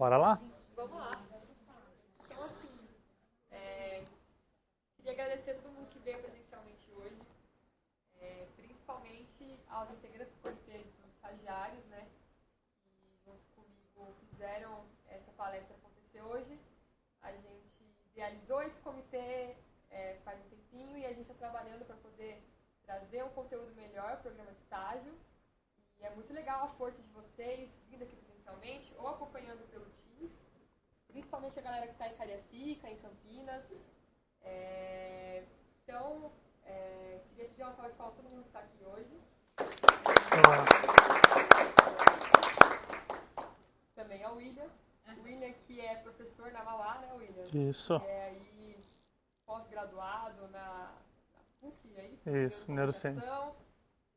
Bora lá? Vamos lá. Então, assim, queria agradecer a todo mundo que veio presencialmente hoje, principalmente aos integrantes do comitê dos estagiários, né, que junto comigo fizeram essa palestra acontecer hoje. A gente idealizou esse comitê faz um tempinho e a gente está trabalhando para poder trazer um conteúdo melhor, programa de estágio. E é muito legal a força de vocês vindo aqui presencialmente ou acompanhando pelo Teams, principalmente a galera que está em Cariacica, em Campinas. Então, queria pedir uma salva de palmas a todo mundo que está aqui hoje. Também ao William. O William que é professor na Mauá, né, William? Isso. Que é aí pós-graduado na PUC, é isso? Isso, neurociência.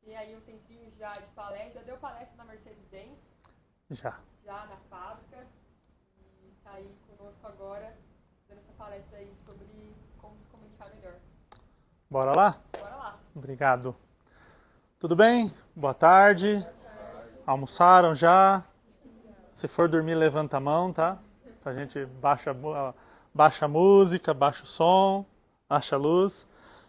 E aí um tempinho já de palestra, já deu palestra na Mercedes-Benz. Já na fábrica. E está aí conosco agora, dando essa palestra aí sobre como se comunicar melhor. Bora lá? Bora lá. Obrigado. Tudo bem? Boa tarde. Almoçaram já? Se for dormir, levanta a mão, tá? A gente baixa a música, baixa o som, baixa a luz.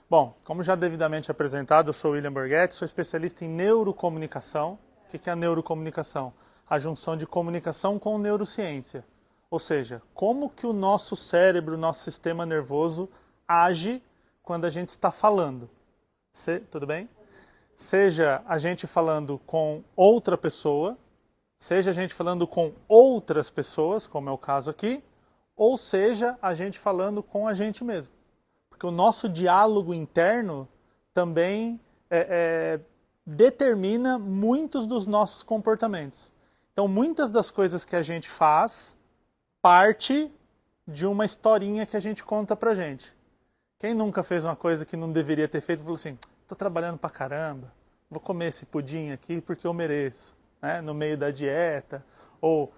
Bom, como já devidamente apresentado, eu sou o William Borghetti, sou especialista em neurocomunicação. O que é a neurocomunicação? A junção de comunicação com neurociência. Ou seja, como que o nosso cérebro, o nosso sistema nervoso age quando a gente está falando. Tudo bem? Seja a gente falando com outra pessoa, seja a gente falando com outras pessoas, como é o caso aqui, ou seja a gente falando com a gente mesmo. Porque o nosso diálogo interno também determina muitos dos nossos comportamentos. Então, muitas das coisas que a gente faz parte de uma historinha que a gente conta pra gente. Quem nunca fez uma coisa que não deveria ter feito, falou assim, tô trabalhando pra caramba, vou comer esse pudim aqui porque eu mereço, né? No meio da dieta. Ou,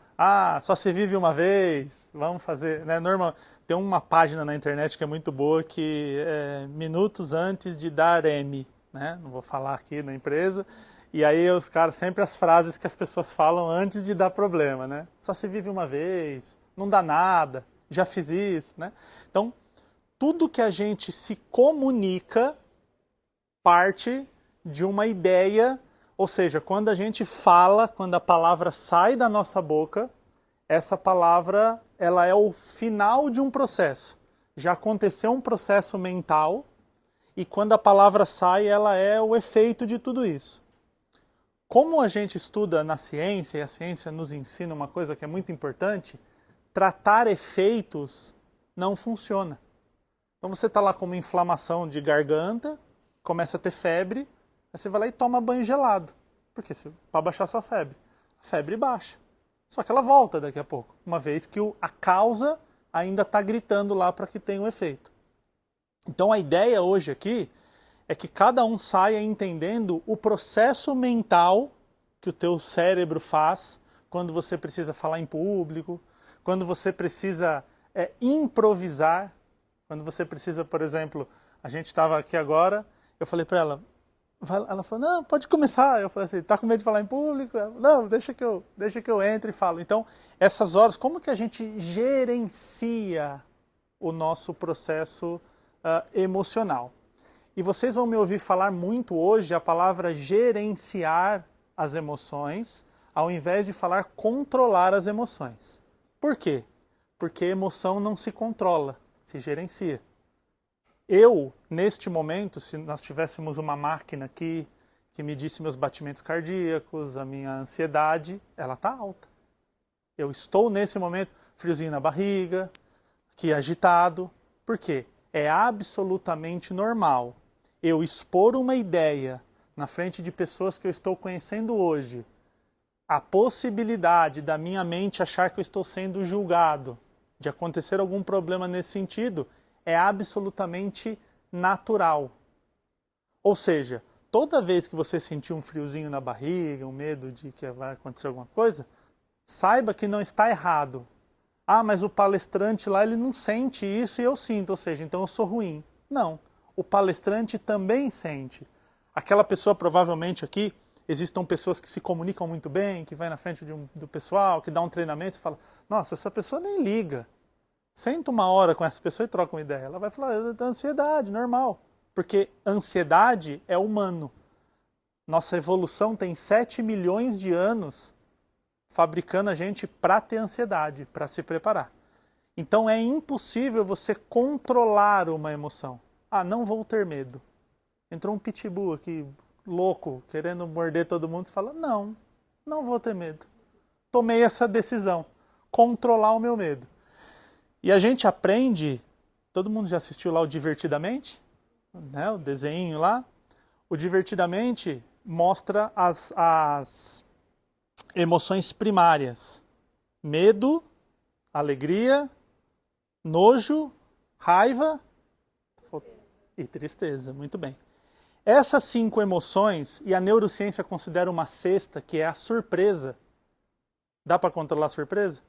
só se vive uma vez, vamos fazer, né? Normal. Tem uma página na internet que é muito boa, que é minutos antes de dar M, né? Não vou falar aqui na empresa. E aí os caras, sempre as frases que as pessoas falam antes de dar problema, né? Só se vive uma vez, não dá nada, já fiz isso, né? Então, tudo que a gente se comunica parte de uma ideia, ou seja, quando a gente fala, quando a palavra sai da nossa boca, essa palavra ela é o final de um processo. Já aconteceu um processo mental e quando a palavra sai, ela é o efeito de tudo isso. Como a gente estuda na ciência, e a ciência nos ensina uma coisa que é muito importante, tratar efeitos não funciona. Então você está lá com uma inflamação de garganta, começa a ter febre, aí você vai lá e toma banho gelado. Por quê? Para baixar sua febre. A febre baixa. Só que ela volta daqui a pouco, uma vez que a causa ainda está gritando lá para que tenha um efeito. Então a ideia hoje aqui é que cada um saia entendendo o processo mental que o teu cérebro faz quando você precisa falar em público, quando você precisa improvisar, quando você precisa, por exemplo, a gente estava aqui agora, eu falei para ela falou, não, pode começar. Eu falei assim, tá com medo de falar em público? Ela, não, deixa que eu entre e falo. Então, essas horas, como que a gente gerencia o nosso processo emocional? E vocês vão me ouvir falar muito hoje a palavra gerenciar as emoções, ao invés de falar controlar as emoções. Por quê? Porque emoção não se controla, se gerencia. Eu, neste momento, se nós tivéssemos uma máquina aqui que medisse meus batimentos cardíacos, a minha ansiedade, ela está alta. Eu estou nesse momento friozinho na barriga, aqui agitado. Por quê? É absolutamente normal eu expor uma ideia na frente de pessoas que eu estou conhecendo hoje, a possibilidade da minha mente achar que eu estou sendo julgado, de acontecer algum problema nesse sentido, é absolutamente natural. Ou seja, toda vez que você sentir um friozinho na barriga, um medo de que vai acontecer alguma coisa, saiba que não está errado. Mas o palestrante lá ele não sente isso e eu sinto, ou seja, então eu sou ruim. Não, o palestrante também sente. Aquela pessoa provavelmente aqui, existam pessoas que se comunicam muito bem, que vai na frente do pessoal, que dá um treinamento e fala, nossa, essa pessoa nem liga. Senta uma hora com essa pessoa e troca uma ideia. Ela vai falar, ansiedade, normal. Porque ansiedade é humano. Nossa evolução tem 7 milhões de anos fabricando a gente para ter ansiedade, para se preparar. Então é impossível você controlar uma emoção. Ah, não vou ter medo. Entrou um pitbull aqui, louco, querendo morder todo mundo, e fala, não vou ter medo. Tomei essa decisão, controlar o meu medo. E a gente aprende, todo mundo já assistiu lá o Divertidamente? Né, o desenho lá. O Divertidamente mostra as emoções primárias. Medo, alegria, nojo, raiva e tristeza. Muito bem. Essas 5 emoções, e a neurociência considera uma sexta, que é a surpresa. Dá para controlar a surpresa?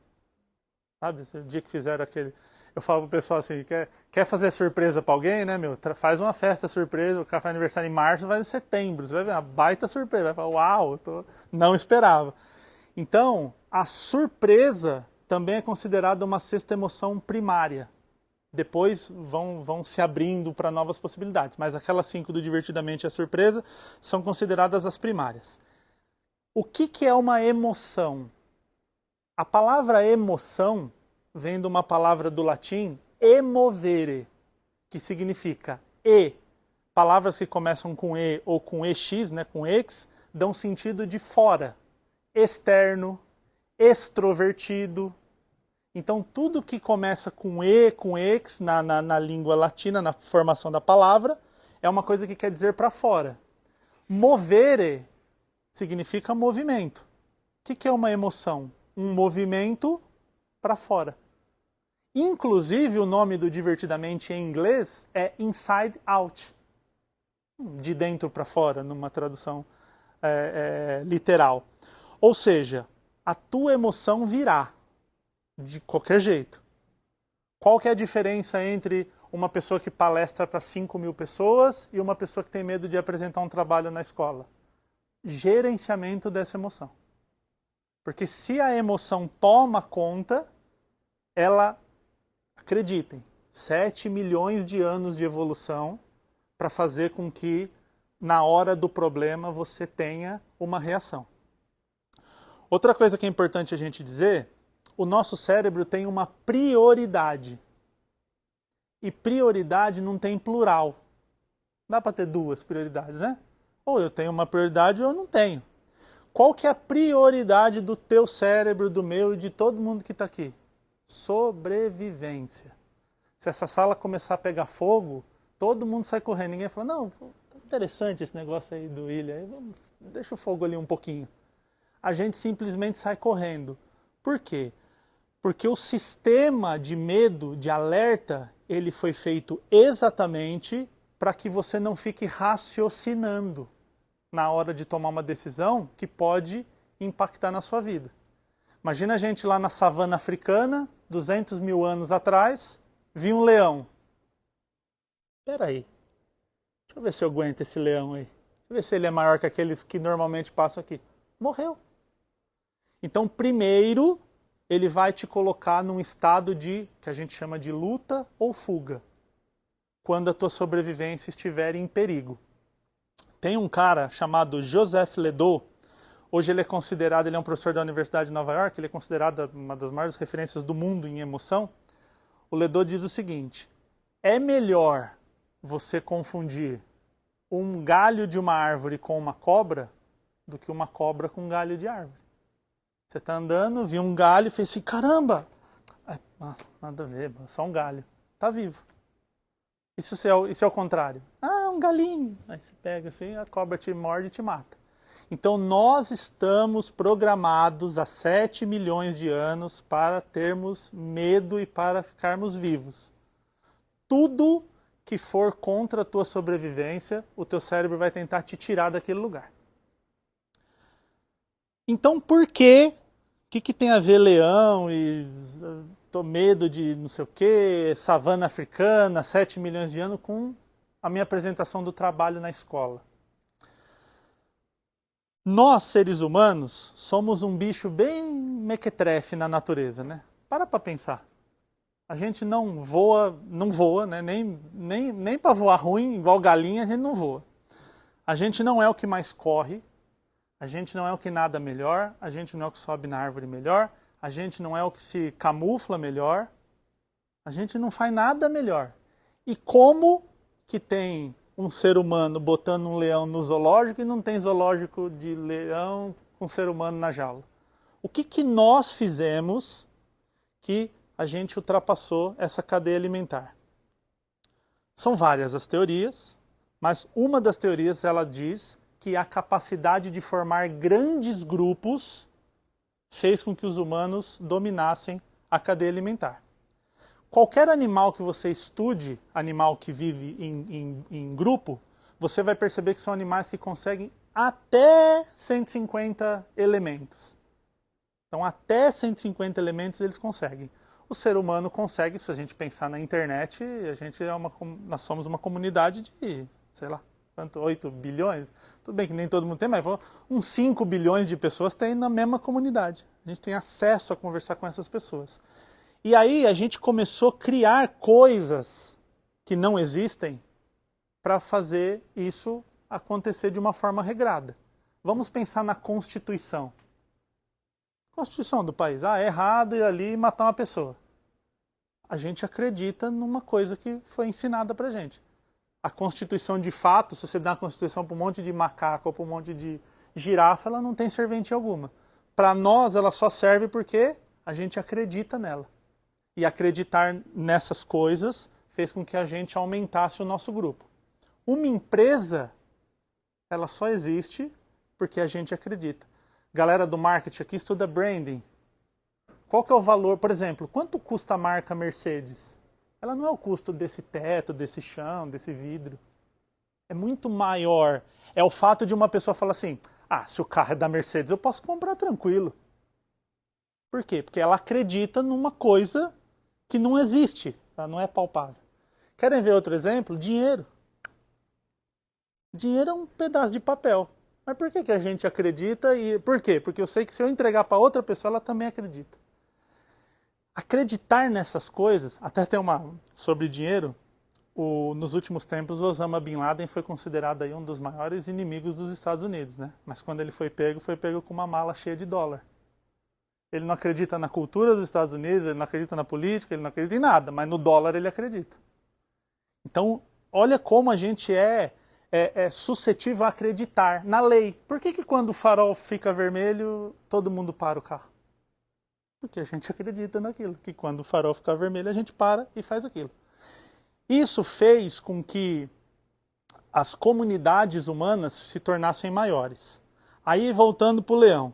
Sabe, o dia que fizeram aquele... Eu falo pro pessoal assim, quer fazer surpresa para alguém, né, meu? Faz uma festa surpresa, o cara faz aniversário em março, vai em setembro. Você vai ver uma baita surpresa. Vai falar, uau, não esperava. Então, a surpresa também é considerada uma sexta emoção primária. Depois vão se abrindo para novas possibilidades. Mas aquelas 5 do Divertidamente e a surpresa são consideradas as primárias. O que é uma emoção? A palavra emoção vem de uma palavra do latim emovere, que significa e. Palavras que começam com e ou com ex, né, com ex, dão sentido de fora, externo, extrovertido. Então, tudo que começa com e, com ex, na língua latina, na formação da palavra, é uma coisa que quer dizer para fora. Movere significa movimento. O que é uma emoção? Um movimento para fora. Inclusive, o nome do Divertidamente em inglês é Inside Out. De dentro para fora, numa tradução literal. Ou seja, a tua emoção virá. De qualquer jeito. Qual que é a diferença entre uma pessoa que palestra para 5.000 pessoas e uma pessoa que tem medo de apresentar um trabalho na escola? Gerenciamento dessa emoção. Porque se a emoção toma conta, ela, acreditem, 7 milhões de anos de evolução para fazer com que, na hora do problema, você tenha uma reação. Outra coisa que é importante a gente dizer, o nosso cérebro tem uma prioridade. E prioridade não tem plural. Dá para ter 2 prioridades, né? Ou eu tenho uma prioridade ou eu não tenho. Qual que é a prioridade do teu cérebro, do meu e de todo mundo que está aqui? Sobrevivência. Se essa sala começar a pegar fogo, todo mundo sai correndo. Ninguém fala, não, tá interessante esse negócio aí do William, deixa o fogo ali um pouquinho. A gente simplesmente sai correndo. Por quê? Porque o sistema de medo, de alerta, ele foi feito exatamente para que você não fique raciocinando na hora de tomar uma decisão que pode impactar na sua vida. Imagina a gente lá na savana africana, 200 mil anos atrás, viu um leão. Espera aí, deixa eu ver se eu aguento esse leão aí. Deixa eu ver se ele é maior que aqueles que normalmente passam aqui. Morreu. Então, primeiro, ele vai te colocar num estado de, que a gente chama de luta ou fuga, quando a tua sobrevivência estiver em perigo. Tem um cara chamado Joseph Ledoux, hoje ele é um professor da Universidade de Nova York, ele é considerado uma das maiores referências do mundo em emoção. O Ledoux diz o seguinte, é melhor você confundir um galho de uma árvore com uma cobra do que uma cobra com um galho de árvore. Você está andando, viu um galho e fez assim, caramba! Nossa, nada a ver, só um galho. Está vivo. E se é o contrário? Ah, um galinho. Aí você pega assim, a cobra te morde e te mata. Então nós estamos programados há 7 milhões de anos para termos medo e para ficarmos vivos. Tudo que for contra a tua sobrevivência, o teu cérebro vai tentar te tirar daquele lugar. Então, por quê? O que tem a ver leão e tô medo de não sei o quê, savana africana, 7 milhões de anos com a minha apresentação do trabalho na escola? Nós, seres humanos, somos um bicho bem mequetrefe na natureza, né? Para pensar. A gente não voa, né? Nem para voar ruim, igual galinha, a gente não voa. A gente não é o que mais corre, a gente não é o que nada melhor, a gente não é o que sobe na árvore melhor, a gente não é o que se camufla melhor, a gente não faz nada melhor. E como que tem um ser humano botando um leão no zoológico e não tem zoológico de leão com ser humano na jaula? O que nós fizemos que a gente ultrapassou essa cadeia alimentar? São várias as teorias, mas uma das teorias ela diz que a capacidade de formar grandes grupos fez com que os humanos dominassem a cadeia alimentar. Qualquer animal que você estude, animal que vive em grupo, você vai perceber que são animais que conseguem até 150 elementos. Então, até 150 elementos eles conseguem. O ser humano consegue, se a gente pensar na internet, nós somos uma comunidade de, sei lá, 8 bilhões. Tudo bem que nem todo mundo tem, mas uns 5 bilhões de pessoas tem na mesma comunidade. A gente tem acesso a conversar com essas pessoas. E aí a gente começou a criar coisas que não existem para fazer isso acontecer de uma forma regrada. Vamos pensar na Constituição. Constituição do país. É errado ir ali e matar uma pessoa. A gente acredita numa coisa que foi ensinada pra gente. A Constituição de fato, se você dá a Constituição para um monte de macaco ou para um monte de girafa, ela não tem serventia alguma. Para nós, ela só serve porque a gente acredita nela. E acreditar nessas coisas fez com que a gente aumentasse o nosso grupo. Uma empresa, ela só existe porque a gente acredita. Galera do marketing aqui estuda branding. Qual que é o valor, por exemplo, quanto custa a marca Mercedes? Ela não é o custo desse teto, desse chão, desse vidro. É muito maior. É o fato de uma pessoa falar assim, se o carro é da Mercedes, eu posso comprar tranquilo. Por quê? Porque ela acredita numa coisa que não existe, ela não é palpável. Querem ver outro exemplo? Dinheiro. Dinheiro é um pedaço de papel. Mas por que a gente acredita? Por quê? Porque eu sei que se eu entregar para outra pessoa, ela também acredita. Acreditar nessas coisas, até tem uma sobre dinheiro, nos últimos tempos, Osama Bin Laden foi considerado aí um dos maiores inimigos dos Estados Unidos, né? Mas quando ele foi pego com uma mala cheia de dólar. Ele não acredita na cultura dos Estados Unidos, ele não acredita na política, ele não acredita em nada, mas no dólar ele acredita. Então, olha como a gente é suscetível a acreditar na lei. Por que quando o farol fica vermelho, todo mundo para o carro? Porque a gente acredita naquilo, que quando o farol ficar vermelho, a gente para e faz aquilo. Isso fez com que as comunidades humanas se tornassem maiores. Aí, voltando para o leão.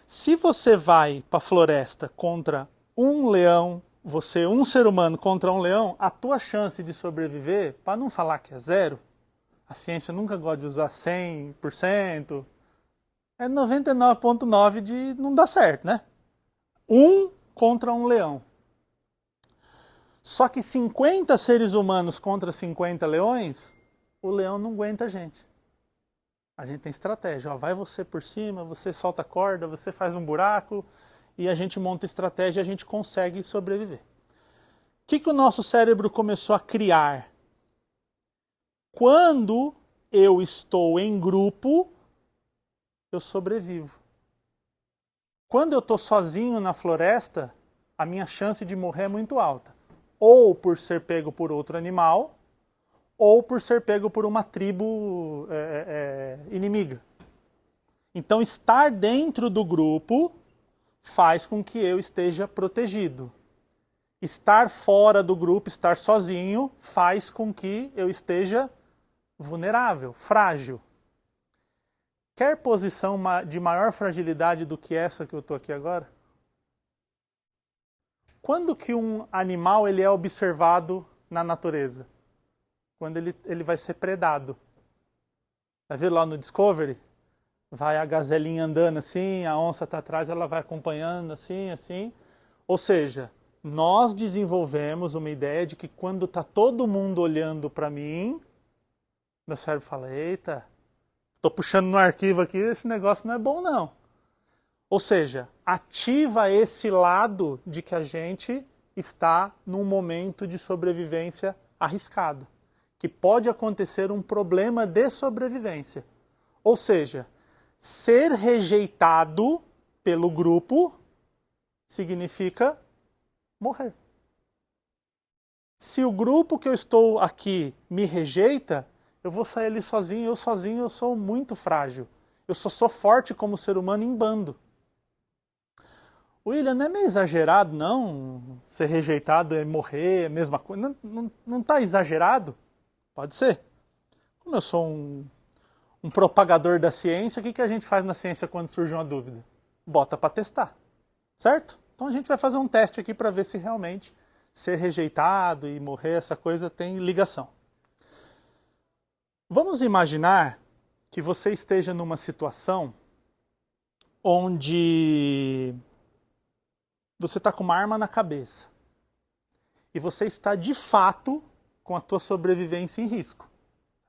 Se você vai para a floresta contra um leão, um ser humano contra um leão, a tua chance de sobreviver, para não falar que é zero, a ciência nunca gosta de usar 100%, é 99,9% de não dar certo, né? Um contra um leão. Só que 50 seres humanos contra 50 leões, o leão não aguenta a gente. A gente tem estratégia. Vai você por cima, você solta a corda, você faz um buraco e a gente monta estratégia e a gente consegue sobreviver. O que o nosso cérebro começou a criar? Quando eu estou em grupo, eu sobrevivo. Quando eu estou sozinho na floresta, a minha chance de morrer é muito alta. Ou por ser pego por outro animal, ou por ser pego por uma tribo inimiga. Então, estar dentro do grupo faz com que eu esteja protegido. Estar fora do grupo, estar sozinho, faz com que eu esteja vulnerável, frágil. Quer posição de maior fragilidade do que essa que eu estou aqui agora? Quando que um animal ele é observado na natureza? Quando ele vai ser predado. Vai ver lá no Discovery? Vai a gazelinha andando assim, a onça está atrás, ela vai acompanhando assim, assim. Ou seja, nós desenvolvemos uma ideia de que quando está todo mundo olhando para mim, meu cérebro fala, eita, Tô puxando no arquivo aqui, esse negócio não é bom não. Ou seja, ativa esse lado de que a gente está num momento de sobrevivência arriscado, que pode acontecer um problema de sobrevivência. Ou seja, ser rejeitado pelo grupo significa morrer. Se o grupo que eu estou aqui me rejeita, eu vou sair ali sozinho. Eu sozinho eu sou muito frágil. Eu só sou forte como ser humano em bando. William, não é meio exagerado, não? Ser rejeitado é morrer, é a mesma coisa. Não está exagerado? Pode ser. Como eu sou um propagador da ciência, o que a gente faz na ciência quando surge uma dúvida? Bota para testar. Certo? Então a gente vai fazer um teste aqui para ver se realmente ser rejeitado e morrer, essa coisa tem ligação. Vamos imaginar que você esteja numa situação onde você está com uma arma na cabeça e você está de fato com a tua sobrevivência em risco.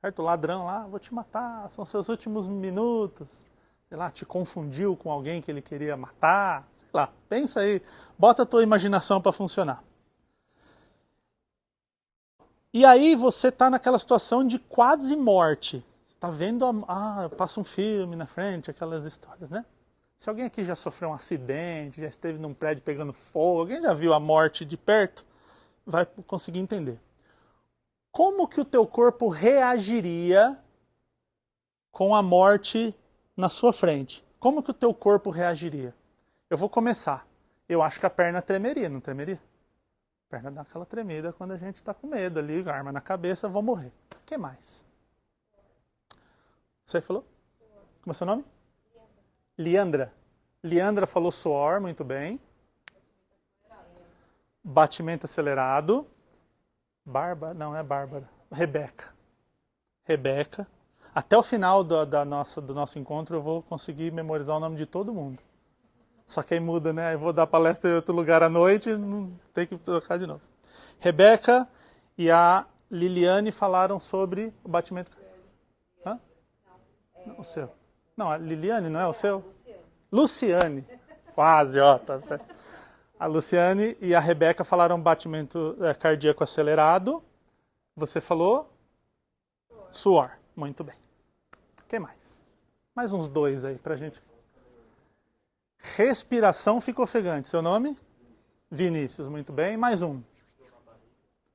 Certo? O ladrão lá, vou te matar, são seus últimos minutos. Sei lá, te confundiu com alguém que ele queria matar. Sei lá, pensa aí, bota a tua imaginação para funcionar. E aí você está naquela situação de quase morte. Você está vendo, passa um filme na frente, aquelas histórias, né? Se alguém aqui já sofreu um acidente, já esteve num prédio pegando fogo, alguém já viu a morte de perto, vai conseguir entender. Como que o teu corpo reagiria com a morte na sua frente? Como que o teu corpo reagiria? Eu vou começar. Eu acho que a perna tremeria, não tremeria? A perna dá aquela tremida quando a gente está com medo ali, arma na cabeça, vou morrer. O que mais? Você falou? Como é seu nome? Leandra. Leandra falou suor, muito bem. Batimento acelerado. Bárbara, não é Bárbara. Rebeca. Rebeca. Até o final do nosso encontro eu vou conseguir memorizar o nome de todo mundo. Só que aí muda, né? Eu vou dar palestra em outro lugar à noite, não tem que trocar de novo. Rebeca e a Liliane falaram sobre o batimento. Hã? Não, o seu. Não, a Liliane não é o seu? Luciane. Quase, ó. Tá certo. A Luciane e a Rebeca falaram batimento cardíaco acelerado. Você falou? Suor. Muito bem. O que mais? Mais uns dois aí pra gente. Respiração fica ofegante. Seu nome? Vinícius. Muito bem. Mais um.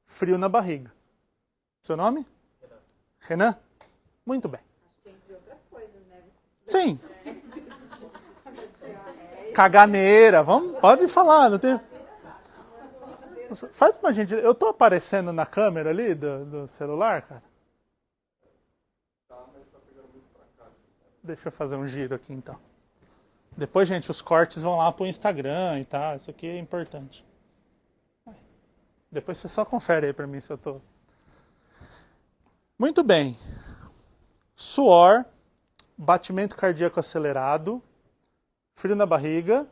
Frio na barriga. Seu nome? Renan. Muito bem. Acho que entre outras coisas, né? Sim. Caganeira. Vamos, pode falar. Não tem... Faz uma gente. Eu tô aparecendo na câmera ali do celular, cara? Deixa eu fazer um giro aqui então. Depois, gente, os cortes vão lá pro Instagram e tal. Isso aqui é importante. Depois você só confere aí pra mim se eu tô... Muito bem. Suor, batimento cardíaco acelerado, frio na barriga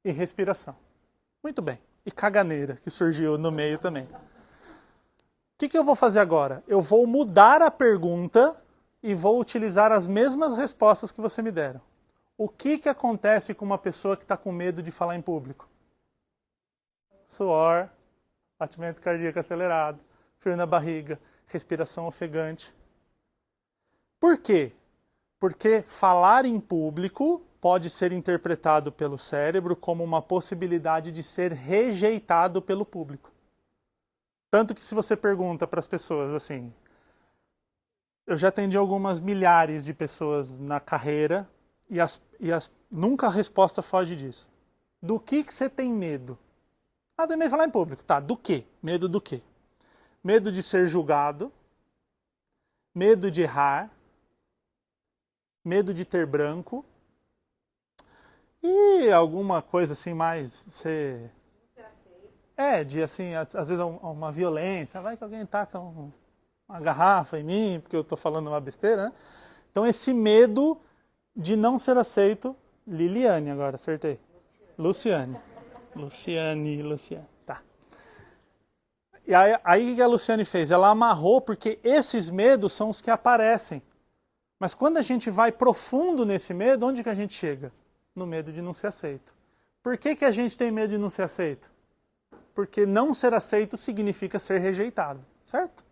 e respiração. Muito bem. E caganeira, que surgiu no meio também. O que eu vou fazer agora? Eu vou mudar a pergunta e vou utilizar as mesmas respostas que você me deram. O que acontece com uma pessoa que está com medo de falar em público? Suor, batimento cardíaco acelerado, frio na barriga, respiração ofegante. Por quê? Porque falar em público pode ser interpretado pelo cérebro como uma possibilidade de ser rejeitado pelo público. Tanto que se você pergunta para as pessoas assim... Eu já atendi algumas milhares de pessoas na carreira nunca a resposta foge disso. Do que você tem medo? Tem medo de falar em público. Tá, do quê? Medo do quê? Medo de ser julgado, medo de errar, medo de ter branco e alguma coisa assim mais... de assim, às vezes uma violência. Vai que alguém taca uma garrafa em mim, porque eu estou falando uma besteira, né? Então esse medo de não ser aceito... Liliane agora, acertei. Luciane. Tá. E aí o que a Luciane fez? Ela amarrou, porque esses medos são os que aparecem Mas quando a gente vai profundo nesse medo, onde que a gente chega? No medo de não ser aceito. Por que que a gente tem medo de não ser aceito? Porque não ser aceito significa ser rejeitado, certo?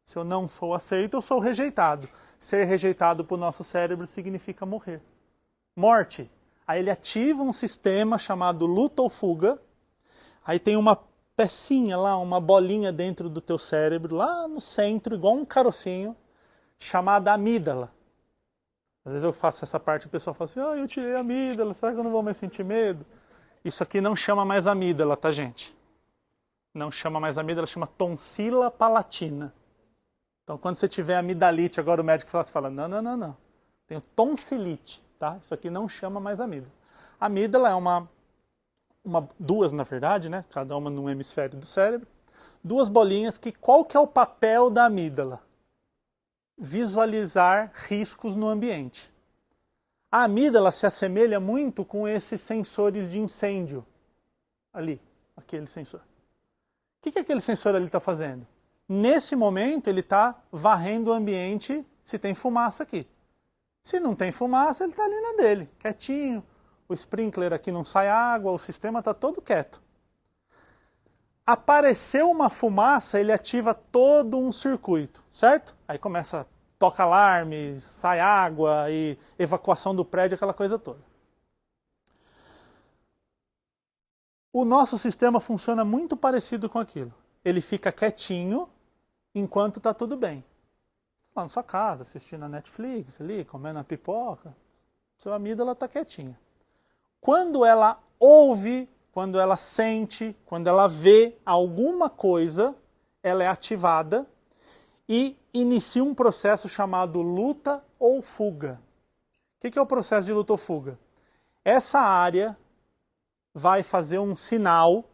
Se eu não sou aceito, eu sou rejeitado. Ser rejeitado para o nosso cérebro significa morrer. Morte. Aí ele ativa um sistema chamado luta ou fuga. Aí tem uma pecinha lá, uma bolinha dentro do teu cérebro, lá no centro, igual um carocinho, chamada amígdala. Às vezes eu faço essa parte e o pessoal fala assim, eu tirei a amígdala, será que eu não vou mais sentir medo? Isso aqui não chama mais amígdala, tá, gente? Não chama mais amígdala, chama tonsila palatina. Então, quando você tiver amidalite, agora o médico fala, não. Tenho tonsilite, tá? Isso aqui não chama mais amígdala. A amígdala é duas, na verdade, né? Cada uma num hemisfério do cérebro. Duas bolinhas que, qual que é o papel da amígdala? Visualizar riscos no ambiente. A amígdala se assemelha muito com esses sensores de incêndio. Ali, aquele sensor. O que aquele sensor ali está fazendo? Nesse momento, ele está varrendo o ambiente se tem fumaça aqui. Se não tem fumaça, ele está ali na dele, quietinho. O sprinkler aqui não sai água, o sistema está todo quieto. Apareceu uma fumaça, ele ativa todo um circuito, certo? Aí começa, toca alarme, sai água e evacuação do prédio, aquela coisa toda. O nosso sistema funciona muito parecido com aquilo. Ele fica quietinho enquanto está tudo bem. Lá na sua casa, assistindo a Netflix, ali, comendo a pipoca, sua amígdala está quietinha. Quando ela ouve, quando ela sente, quando ela vê alguma coisa, ela é ativada e inicia um processo chamado luta ou fuga. O que é o processo de luta ou fuga? Essa área vai fazer um sinal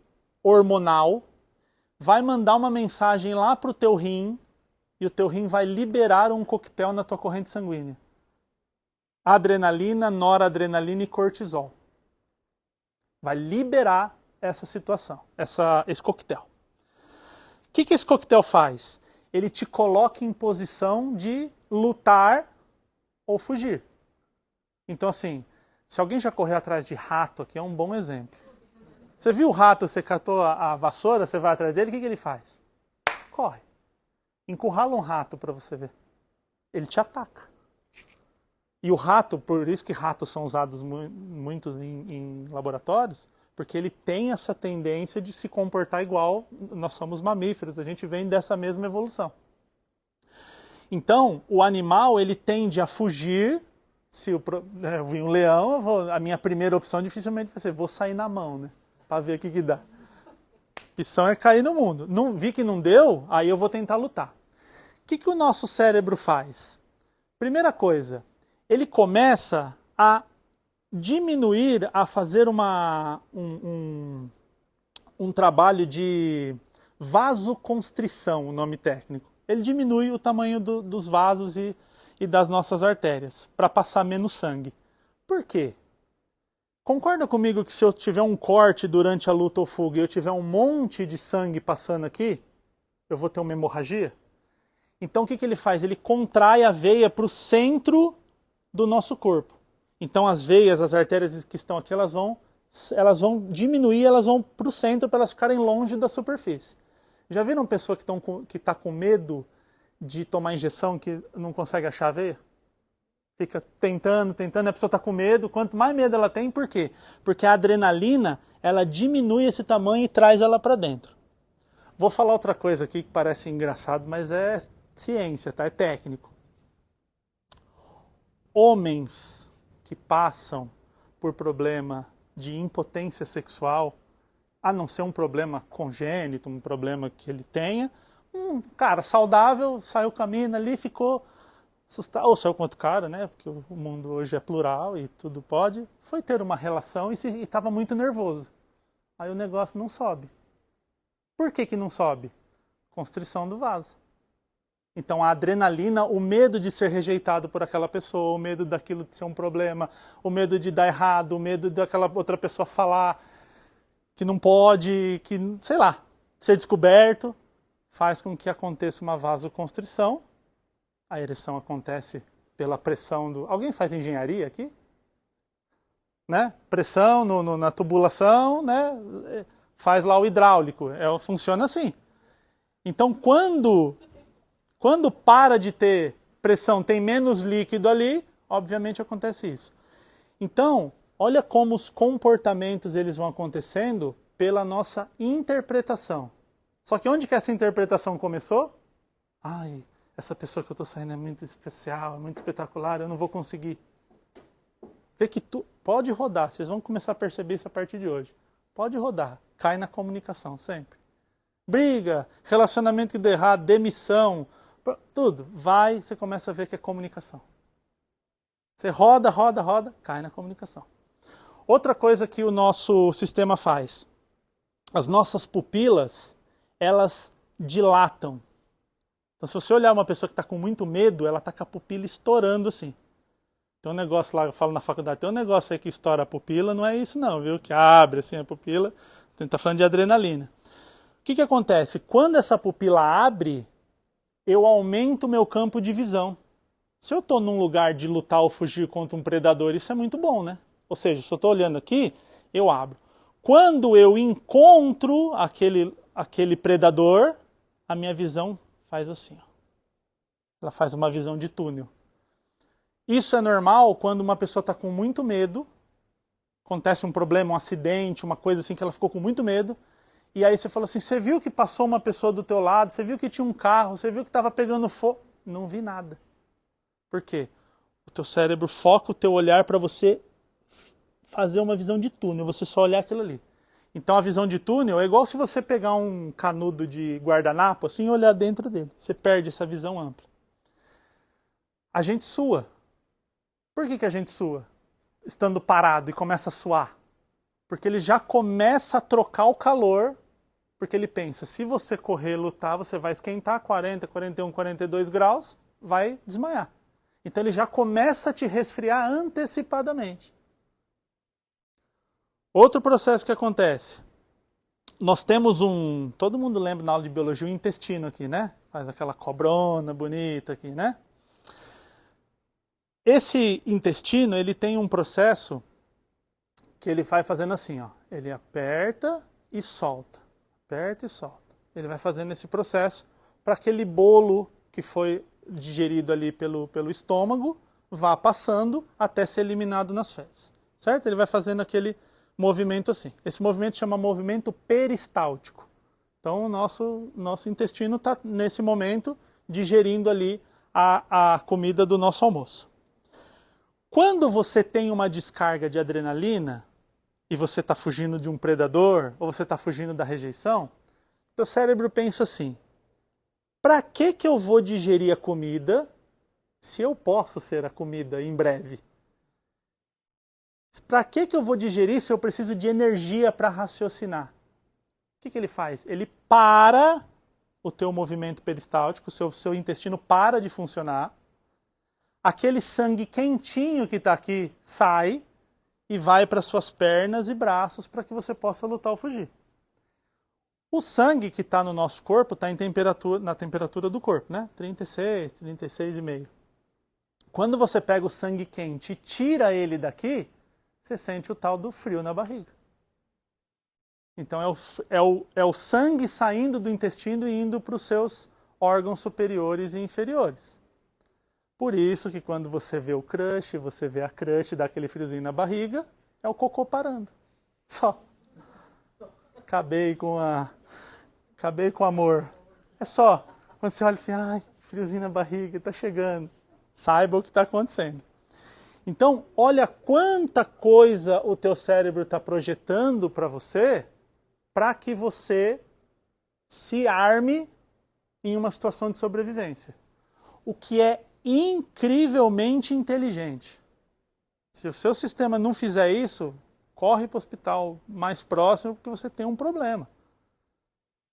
hormonal, vai mandar uma mensagem lá para o teu rim e o teu rim vai liberar um coquetel na tua corrente sanguínea. Adrenalina, noradrenalina e cortisol. Vai liberar essa situação, esse coquetel. O que esse coquetel faz? Ele te coloca em posição de lutar ou fugir. Então assim, se alguém já correu atrás de rato, aqui é um bom exemplo. Você viu o rato, você catou a vassoura, você vai atrás dele, o que ele faz? Corre. Encurrala um rato para você ver. Ele te ataca. E o rato, por isso que ratos são usados muito em laboratórios, porque ele tem essa tendência de se comportar igual, nós somos mamíferos, a gente vem dessa mesma evolução. Então, o animal, ele tende a fugir. Se eu vi um leão, a minha primeira opção dificilmente vai ser, vou sair na mão, né? Para ver o que dá. A opção é cair no mundo. Não, vi que não deu, aí eu vou tentar lutar. O que o nosso cérebro faz? Primeira coisa, ele começa a diminuir, a fazer um trabalho de vasoconstrição, o nome técnico. Ele diminui o tamanho dos vasos e das nossas artérias, para passar menos sangue. Por quê? Concorda comigo que se eu tiver um corte durante a luta ou fuga e eu tiver um monte de sangue passando aqui, eu vou ter uma hemorragia? Então o que ele faz? Ele contrai a veia para o centro do nosso corpo. Então as veias, as artérias que estão aqui, elas vão diminuir, elas vão para o centro para elas ficarem longe da superfície. Já viram pessoa que está com medo de tomar injeção que não consegue achar a veia? Fica tentando, a pessoa está com medo. Quanto mais medo ela tem, por quê? Porque a adrenalina, ela diminui esse tamanho e traz ela para dentro. Vou falar outra coisa aqui que parece engraçado, mas é ciência, tá? É técnico. Homens que passam por problema de impotência sexual, a não ser um problema congênito, um problema que ele tenha, um cara saudável, saiu caminhando ali, ficou assustado, ou saiu com outro cara, né? Porque o mundo hoje é plural e tudo pode, foi ter uma relação e estava muito nervoso. Aí o negócio não sobe. Por que não sobe? Constrição do vaso. Então a adrenalina, o medo de ser rejeitado por aquela pessoa, o medo daquilo de ser um problema, o medo de dar errado, o medo daquela outra pessoa falar que não pode, que, sei lá, ser descoberto, faz com que aconteça uma vasoconstrição. A ereção acontece pela pressão do... Alguém faz engenharia aqui? Né? Pressão na tubulação, né? Faz lá o hidráulico. Funciona assim. Então, quando para de ter pressão, tem menos líquido ali, obviamente acontece isso. Então, olha como os comportamentos eles vão acontecendo pela nossa interpretação. Só que onde que essa interpretação começou? Ai, essa pessoa que eu estou saindo é muito especial, é muito espetacular, eu não vou conseguir. Vê que pode rodar, vocês vão começar a perceber isso a partir de hoje. Pode rodar, cai na comunicação sempre. Briga, relacionamento que deu errado, demissão, tudo. Vai, você começa a ver que é comunicação. Você roda, cai na comunicação. Outra coisa que o nosso sistema faz. As nossas pupilas, elas dilatam. Então, se você olhar uma pessoa que está com muito medo, ela está com a pupila estourando assim. Tem um negócio lá, eu falo na faculdade, tem um negócio aí que estoura a pupila, não é isso não, viu? Que abre assim a pupila, a gente está falando de adrenalina. O que acontece? Quando essa pupila abre, eu aumento o meu campo de visão. Se eu estou num lugar de lutar ou fugir contra um predador, isso é muito bom, né? Ou seja, se eu estou olhando aqui, eu abro. Quando eu encontro aquele predador, a minha visão faz assim. Ó. Ela faz uma visão de túnel. Isso é normal quando uma pessoa está com muito medo, acontece um problema, um acidente, uma coisa assim que ela ficou com muito medo, e aí você fala assim, você viu que passou uma pessoa do teu lado, você viu que tinha um carro, você viu que estava pegando fogo. Não vi nada. Por quê? O teu cérebro foca o teu olhar para você fazer uma visão de túnel, você só olhar aquilo ali. Então a visão de túnel é igual se você pegar um canudo de guardanapo assim e olhar dentro dele. Você perde essa visão ampla. A gente sua. Por que a gente sua? Estando parado e começa a suar. Porque ele já começa a trocar o calor, porque ele pensa, se você correr e lutar, você vai esquentar 40, 41, 42 graus, vai desmaiar. Então ele já começa a te resfriar antecipadamente. Outro processo que acontece. Nós temos todo mundo lembra na aula de biologia, o intestino aqui, né? Faz aquela cobrona bonita aqui, né? Esse intestino, ele tem um processo que ele vai fazendo assim, ó. Ele aperta e solta. Aperta e solta. Ele vai fazendo esse processo para aquele bolo que foi digerido ali pelo estômago vá passando até ser eliminado nas fezes. Certo? Ele vai fazendo aquele movimento assim. Esse movimento chama movimento peristáltico. Então o nosso intestino está nesse momento digerindo ali a comida do nosso almoço. Quando você tem uma descarga de adrenalina e você está fugindo de um predador ou você está fugindo da rejeição, teu cérebro pensa assim, para que eu vou digerir a comida se eu posso ser a comida em breve? Para que eu vou digerir se eu preciso de energia para raciocinar? O que ele faz? Ele para o teu movimento peristáltico, o seu intestino para de funcionar, aquele sangue quentinho que está aqui sai e vai para suas pernas e braços para que você possa lutar ou fugir. O sangue que está no nosso corpo está na temperatura do corpo, né? 36, 36,5. Quando você pega o sangue quente e tira ele daqui, você sente o tal do frio na barriga. Então é o sangue saindo do intestino e indo para os seus órgãos superiores e inferiores. Por isso que quando você vê o crush, você vê a crush, dá aquele friozinho na barriga, é o cocô parando. Só. Acabei com amor. É só. Quando você olha assim, ai, friozinho na barriga, está chegando. Saiba o que está acontecendo. Então, olha quanta coisa o teu cérebro está projetando para você, para que você se arme em uma situação de sobrevivência. O que é incrivelmente inteligente. Se o seu sistema não fizer isso, corre para o hospital mais próximo porque você tem um problema.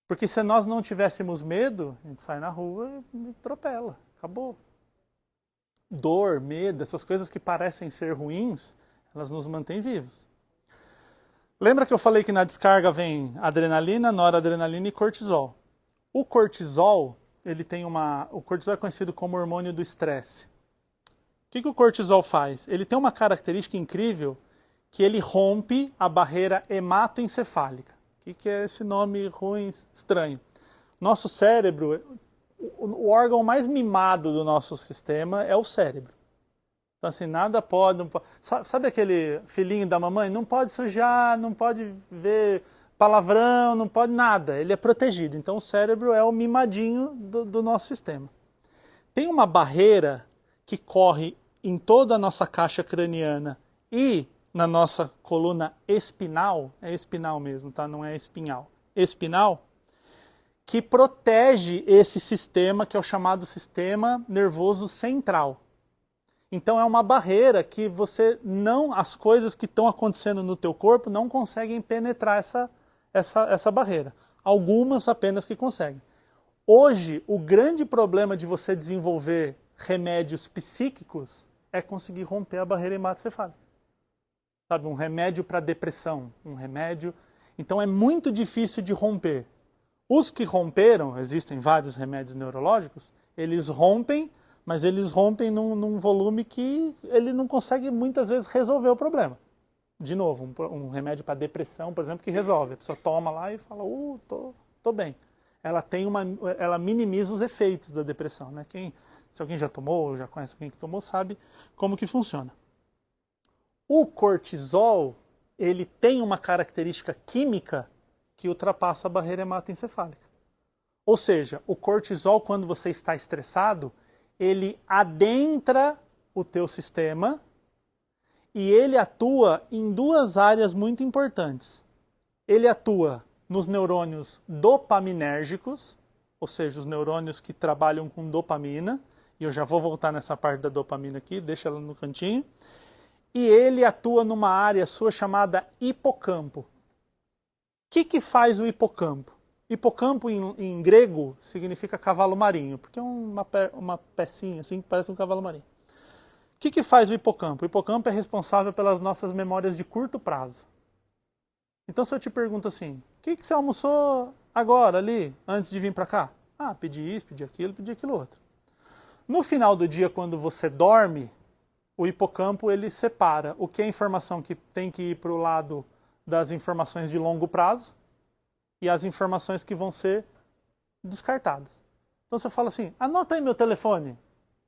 Porque se nós não tivéssemos medo, a gente sai na rua e atropela. Acabou. Dor, medo, essas coisas que parecem ser ruins, elas nos mantêm vivos. Lembra que eu falei que na descarga vem adrenalina, noradrenalina e cortisol. O cortisol, o cortisol é conhecido como hormônio do estresse. que o cortisol faz? Ele tem uma característica incrível que ele rompe a barreira hematoencefálica. O que é esse nome ruim, estranho? Nosso cérebro, o órgão mais mimado do nosso sistema é o cérebro. Então assim, nada pode... Não pode sabe aquele filhinho da mamãe? Não pode sujar, não pode ver palavrão, não pode nada. Ele é protegido. Então o cérebro é o mimadinho do nosso sistema. Tem uma barreira que corre em toda a nossa caixa craniana e na nossa coluna espinal, é espinal mesmo, tá? Não é espinhal. Espinal, que protege esse sistema que é o chamado sistema nervoso central. Então é uma barreira que as coisas que estão acontecendo no teu corpo não conseguem penetrar essa barreira. Algumas apenas que conseguem. Hoje, o grande problema de você desenvolver remédios psíquicos é conseguir romper a barreira hematocefálica. Sabe, um remédio para depressão, um remédio... Então é muito difícil de romper. Os que romperam, existem vários remédios neurológicos, eles rompem, mas eles rompem num volume que ele não consegue muitas vezes resolver o problema. De novo, um remédio para depressão, por exemplo, que resolve. A pessoa toma lá e fala, tô bem. Ela minimiza os efeitos da depressão, né? Se alguém já tomou, já conhece alguém que tomou, sabe como que funciona. O cortisol, ele tem uma característica química que ultrapassa a barreira hematoencefálica. Ou seja, o cortisol, quando você está estressado, ele adentra o teu sistema e ele atua em duas áreas muito importantes. Ele atua nos neurônios dopaminérgicos, ou seja, os neurônios que trabalham com dopamina, e eu já vou voltar nessa parte da dopamina aqui, deixa ela no cantinho. E ele atua numa área sua chamada hipocampo. O que faz o hipocampo? Hipocampo em grego significa cavalo marinho, porque é uma pecinha assim que parece um cavalo marinho. O que faz o hipocampo? O hipocampo é responsável pelas nossas memórias de curto prazo. Então se eu te pergunto assim, o que você almoçou agora ali, antes de vir para cá? Ah, pedi isso, pedi aquilo outro. No final do dia, quando você dorme, o hipocampo ele separa o que é informação que tem que ir para o lado das informações de longo prazo e as informações que vão ser descartadas. Então você fala assim, anota aí meu telefone.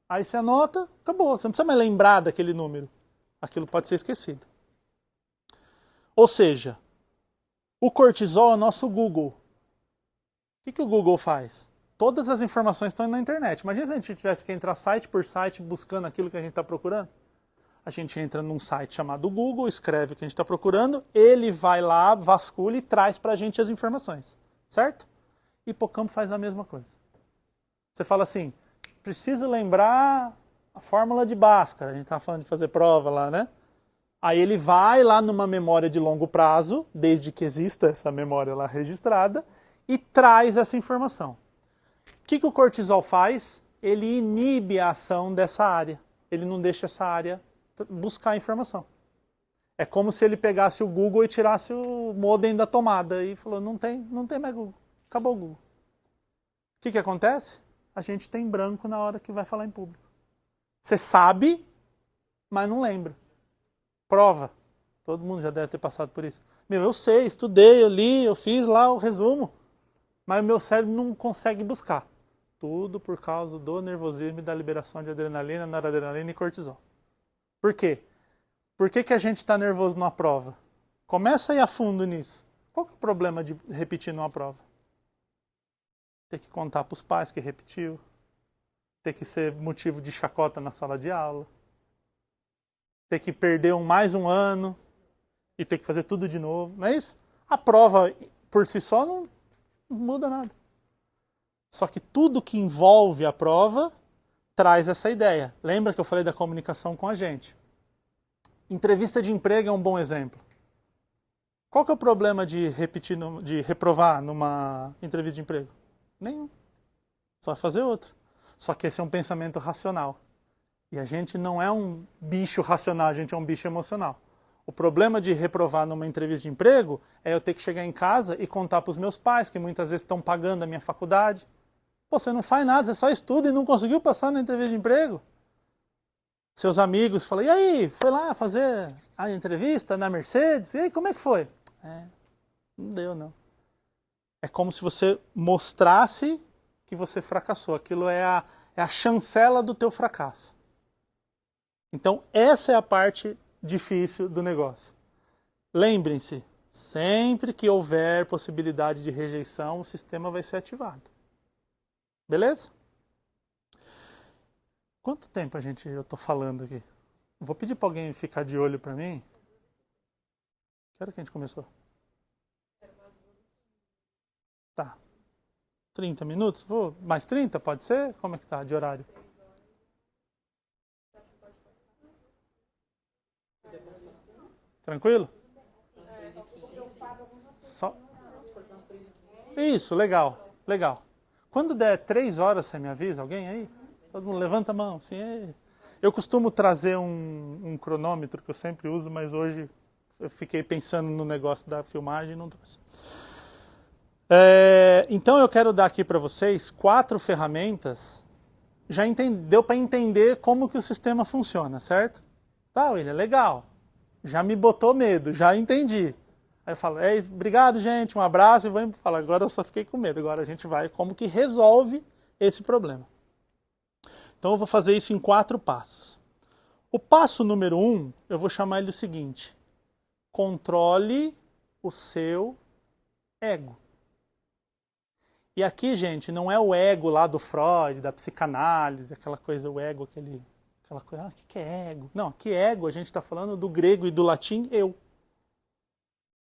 Aí você anota, acabou. Você não precisa mais lembrar daquele número. Aquilo pode ser esquecido. Ou seja, o cortisol é o nosso Google. O que o Google faz? Todas as informações estão na internet. Imagina se a gente tivesse que entrar site por site buscando aquilo que a gente está procurando. A gente entra num site chamado Google, escreve o que a gente está procurando, ele vai lá, vasculha e traz para a gente as informações. Certo? Hipocampo faz a mesma coisa. Você fala assim, preciso lembrar a fórmula de Bhaskara. A gente estava falando de fazer prova lá, né? Aí ele vai lá numa memória de longo prazo, desde que exista essa memória lá registrada, e traz essa informação. O que o cortisol faz? Ele inibe a ação dessa área. Ele não deixa essa área buscar informação. É como se ele pegasse o Google e tirasse o modem da tomada e falou, não tem mais Google. Acabou o Google. O que acontece? A gente tem branco na hora que vai falar em público. Você sabe, mas não lembra. Prova. Todo mundo já deve ter passado por isso. Eu sei, estudei, eu li, eu fiz lá o resumo, mas o meu cérebro não consegue buscar. Tudo por causa do nervosismo e da liberação de adrenalina, noradrenalina e cortisol. Por quê? Por que a gente está nervoso numa prova? Começa a ir a fundo nisso. Qual que é o problema de repetir numa prova? Ter que contar para os pais que repetiu. Ter que ser motivo de chacota na sala de aula. Ter que perder mais um ano e ter que fazer tudo de novo. Não é isso? A prova por si só não muda nada. Só que tudo que envolve a prova traz essa ideia. Lembra que eu falei da comunicação com a gente? Entrevista de emprego é um bom exemplo. Qual que é o problema de reprovar numa entrevista de emprego? Nenhum. Só fazer outra. Só que esse é um pensamento racional. E a gente não é um bicho racional, a gente é um bicho emocional. O problema de reprovar numa entrevista de emprego é eu ter que chegar em casa e contar para os meus pais, que muitas vezes estão pagando a minha faculdade. Pô, você não faz nada, você só estuda e não conseguiu passar na entrevista de emprego. Seus amigos falam, e aí, foi lá fazer a entrevista na Mercedes? E aí, como é que foi? Não deu, não. É como se você mostrasse que você fracassou. Aquilo é a chancela do teu fracasso. Então, essa é a parte difícil do negócio. Lembrem-se, sempre que houver possibilidade de rejeição, o sistema vai ser ativado. Beleza? Quanto tempo eu estou falando aqui? Vou pedir para alguém ficar de olho para mim. Que hora que a gente começou? Tá. 30 minutos? Vou mais 30? Pode ser? Como é que tá de horário? Tranquilo? Só... Isso, legal, legal. Quando der 3 horas, você me avisa? Alguém aí? Todo mundo levanta a mão. Assim, eu costumo trazer um cronômetro que eu sempre uso, mas hoje eu fiquei pensando no negócio da filmagem e não trouxe. Então eu quero dar aqui para vocês 4 ferramentas. Já deu para entender como que o sistema funciona, certo? Tá, William, legal. Já me botou medo, já entendi. Aí eu falo, obrigado, gente, um abraço, e vou falar, agora eu só fiquei com medo, agora a gente vai como que resolve esse problema. Então eu vou fazer isso em 4 passos. O passo número 1, eu vou chamar ele o seguinte: controle o seu ego. E aqui, gente, não é o ego lá do Freud, da psicanálise, aquela coisa, o ego, aquela coisa, o que é ego? Não, aqui ego, a gente está falando do grego e do latim, eu.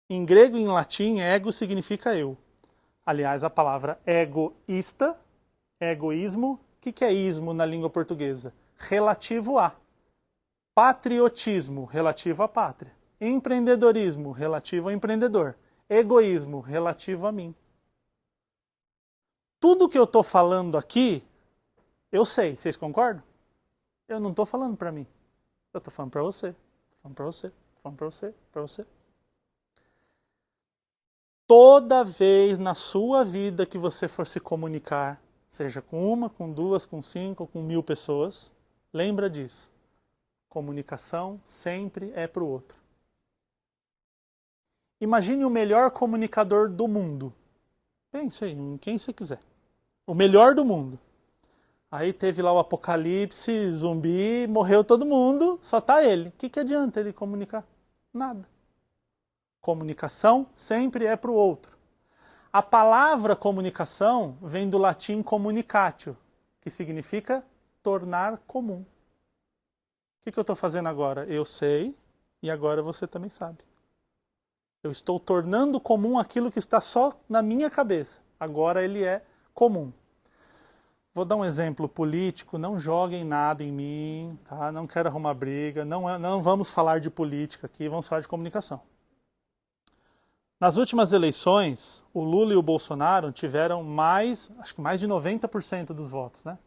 Em grego e em latim, ego significa eu. Aliás, a palavra egoísta, egoísmo, o que é ismo na língua portuguesa? Relativo a. Patriotismo, relativo à pátria. Empreendedorismo, relativo ao empreendedor. Egoísmo, relativo a mim. Tudo que eu estou falando aqui, eu sei. Vocês concordam? Eu não estou falando para mim. Eu estou falando para você. Estou falando para você. Estou falando para você. Para você. Toda vez na sua vida que você for se comunicar, seja com 1, com 2, com 5, com 1000 pessoas, lembra disso. Comunicação sempre é para o outro. Imagine o melhor comunicador do mundo. Pense aí, em quem você quiser. O melhor do mundo. Aí teve lá o apocalipse, zumbi, morreu todo mundo, só tá ele. O que adianta ele comunicar? Nada. Comunicação sempre é para o outro. A palavra comunicação vem do latim communicatio, que significa tornar comum. O que eu estou fazendo agora? Eu sei e agora você também sabe. Eu estou tornando comum aquilo que está só na minha cabeça. Agora ele é comum. Vou dar um exemplo político, não joguem nada em mim, tá? Não quero arrumar briga, não vamos falar de política aqui, vamos falar de comunicação. Nas últimas eleições, o Lula e o Bolsonaro tiveram acho que mais de 90% dos votos, né?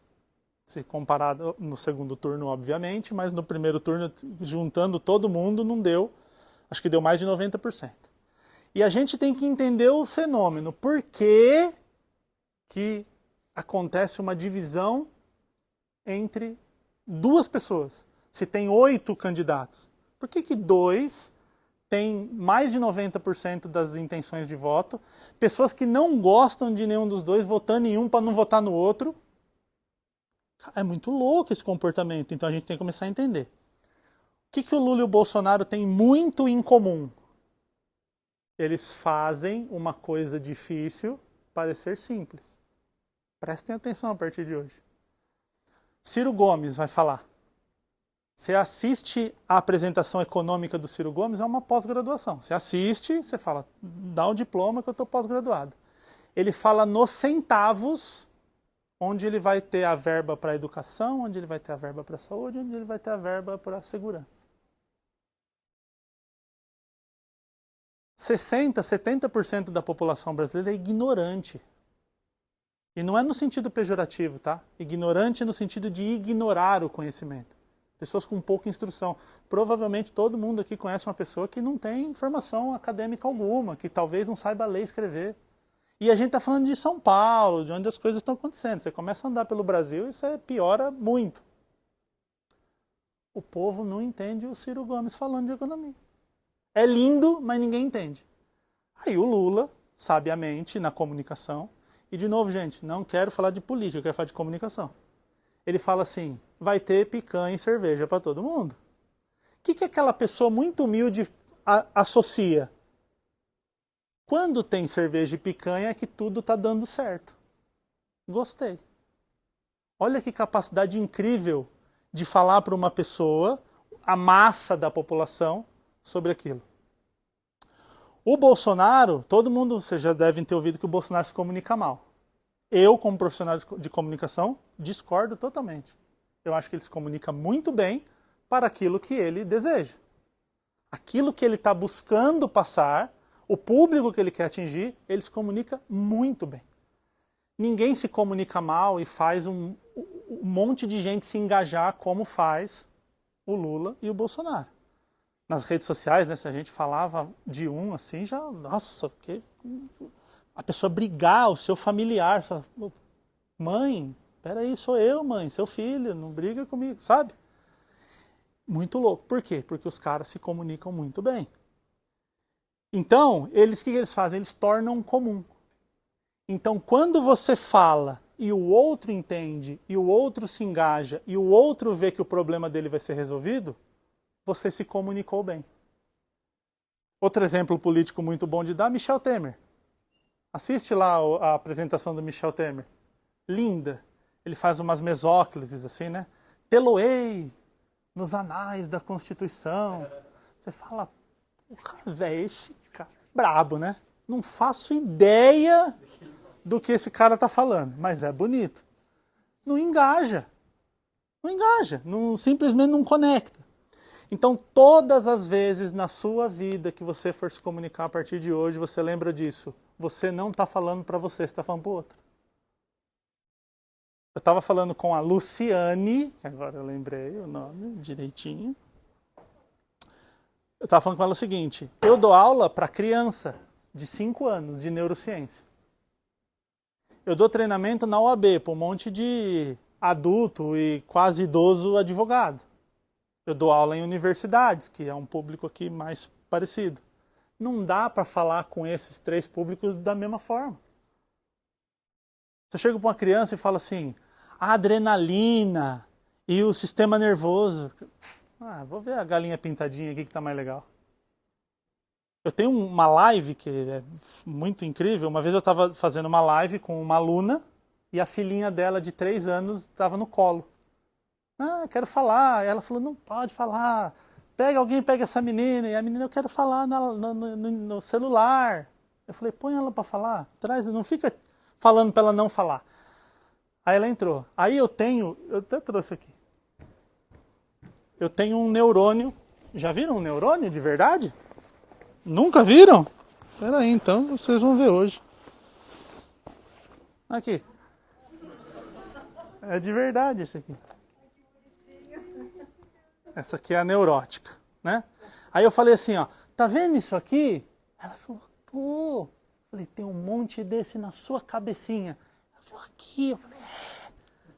Se comparado no segundo turno, obviamente, mas no primeiro turno, juntando todo mundo, não deu, acho que deu mais de 90%. E a gente tem que entender o fenômeno. Por que acontece uma divisão entre 2 pessoas? Se tem 8 candidatos, por que 2 têm mais de 90% das intenções de voto? Pessoas que não gostam de nenhum dos 2, votando em um para não votar no outro. É muito louco esse comportamento, então a gente tem que começar a entender. O que o Lula e o Bolsonaro têm muito em comum? Eles fazem uma coisa difícil parecer simples. Prestem atenção a partir de hoje. Ciro Gomes vai falar. Você assiste a apresentação econômica do Ciro Gomes, é uma pós-graduação. Você assiste, você fala, dá um diploma que eu estou pós-graduado. Ele fala nos centavos, onde ele vai ter a verba para a educação, onde ele vai ter a verba para a saúde, onde ele vai ter a verba para a segurança. 60%, 70% da população brasileira é ignorante. E não é no sentido pejorativo, tá? Ignorante no sentido de ignorar o conhecimento. Pessoas com pouca instrução. Provavelmente todo mundo aqui conhece uma pessoa que não tem formação acadêmica alguma, que talvez não saiba ler e escrever. E a gente está falando de São Paulo, de onde as coisas estão acontecendo. Você começa a andar pelo Brasil e isso piora muito. O povo não entende o Ciro Gomes falando de economia. É lindo, mas ninguém entende. Aí o Lula, sabiamente, na comunicação, e de novo, gente, não quero falar de política, eu quero falar de comunicação. Ele fala assim, vai ter picanha e cerveja para todo mundo. O que aquela pessoa muito humilde associa? Quando tem cerveja e picanha é que tudo está dando certo. Gostei. Olha que capacidade incrível de falar para uma pessoa, a massa da população, sobre aquilo. O Bolsonaro, todo mundo, vocês já devem ter ouvido que o Bolsonaro se comunica mal. Eu, como profissional de comunicação, discordo totalmente. Eu acho que ele se comunica muito bem para aquilo que ele deseja. Aquilo que ele está buscando passar, o público que ele quer atingir, ele se comunica muito bem. Ninguém se comunica mal e faz um monte de gente se engajar como faz o Lula e o Bolsonaro. Nas redes sociais, né, se a gente falava de um assim, já, nossa, a pessoa brigar, o seu familiar, fala, mãe, peraí, sou eu, mãe, seu filho, não briga comigo, sabe? Muito louco. Por quê? Porque os caras se comunicam muito bem. Então, o que eles fazem? Eles tornam comum. Então, quando você fala e o outro entende, e o outro se engaja, e o outro vê que o problema dele vai ser resolvido, você se comunicou bem. Outro exemplo político muito bom de dar, Michel Temer. Assiste lá a apresentação do Michel Temer. Linda. Ele faz umas mesóclises assim, né? Tê-lo-ei nos anais da Constituição. Você fala, porra, velho, esse cara é brabo, né? Não faço ideia do que esse cara tá falando, mas é bonito. Não engaja. Não engaja. Simplesmente não conecta. Então, todas as vezes na sua vida que você for se comunicar a partir de hoje, você lembra disso. Você não está falando para você está falando para o outro. Eu estava falando com a Luciane, que agora eu lembrei o nome direitinho. Eu estava falando com ela o seguinte, eu dou aula para criança de 5 anos de neurociência. Eu dou treinamento na OAB para um monte de adulto e quase idoso advogado. Eu dou aula em universidades, que é um público aqui mais parecido. Não dá para falar com esses 3 públicos da mesma forma. Você chega para uma criança e fala assim, a adrenalina e o sistema nervoso. Vou ver a galinha pintadinha aqui que está mais legal. Eu tenho uma live que é muito incrível. Uma vez eu estava fazendo uma live com uma aluna e a filhinha dela de 3 anos estava no colo. Quero falar. Ela falou, não pode falar. Alguém pega essa menina. E a menina, eu quero falar no celular. Eu falei, põe ela para falar. Não fica falando para ela não falar. Aí ela entrou. Aí eu até trouxe aqui. Eu tenho um neurônio. Já viram um neurônio de verdade? Nunca viram? Espera aí, então vocês vão ver hoje. Aqui. É de verdade esse aqui. Essa aqui é a neurótica, né? Aí eu falei assim, ó, tá vendo isso aqui? Ela falou, tô. Eu falei, tem um monte desse na sua cabecinha. Ela falou, aqui. Eu falei,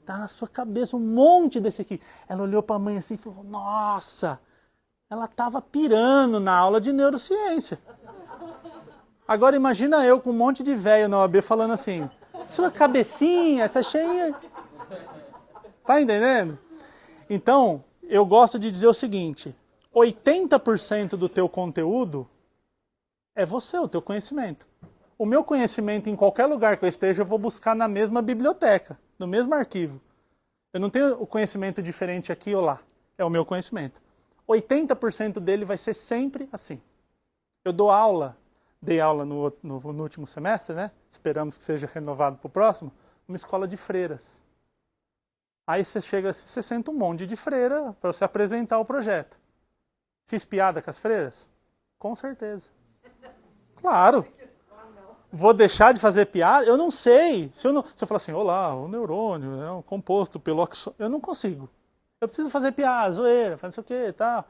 tá na sua cabeça um monte desse aqui. Ela olhou pra mãe assim e falou, nossa, ela tava pirando na aula de neurociência. Agora imagina eu com um monte de velho na OAB falando assim, sua cabecinha tá cheia. Tá entendendo? Então, eu gosto de dizer o seguinte, 80% do teu conteúdo é você, o teu conhecimento. O meu conhecimento, em qualquer lugar que eu esteja, eu vou buscar na mesma biblioteca, no mesmo arquivo. Eu não tenho o conhecimento diferente aqui ou lá. É o meu conhecimento. 80% dele vai ser sempre assim. Eu dei aula no último semestre, né? Esperamos que seja renovado para o próximo, numa escola de freiras. Aí você senta um monte de freira para você apresentar o projeto. Fiz piada com as freiras? Com certeza. Claro. Vou deixar de fazer piada? Eu não sei. Se eu falar assim, olá, o neurônio é um composto pelo oxigênio, eu não consigo. Eu preciso fazer piada, zoeira, fazer não sei o que e tal.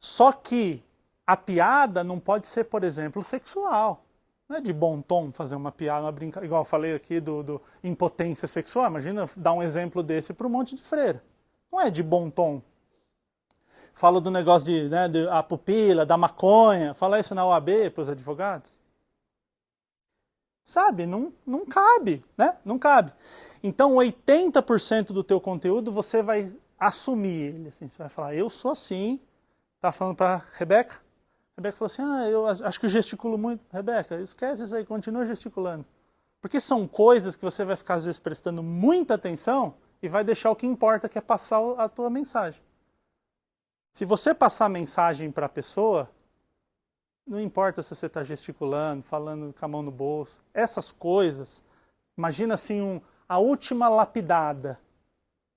Só que a piada não pode ser, por exemplo, sexual. Não é de bom tom fazer uma piada, uma brincadeira, igual eu falei aqui do impotência sexual. Imagina dar um exemplo desse para um monte de freira. Não é de bom tom. Falo do negócio de a pupila, da maconha. Fala isso na OAB para os advogados. Sabe, não cabe, né? Não cabe. Então, 80% do teu conteúdo você vai assumir ele. Assim, você vai falar, eu sou assim. Tá falando para Rebeca? Rebeca falou assim, eu acho que eu gesticulo muito. Rebeca, esquece isso aí, continua gesticulando. Porque são coisas que você vai ficar, às vezes, prestando muita atenção e vai deixar o que importa, que é passar a tua mensagem. Se você passar a mensagem para a pessoa, não importa se você está gesticulando, falando com a mão no bolso. Essas coisas, imagina assim, a última lapidada.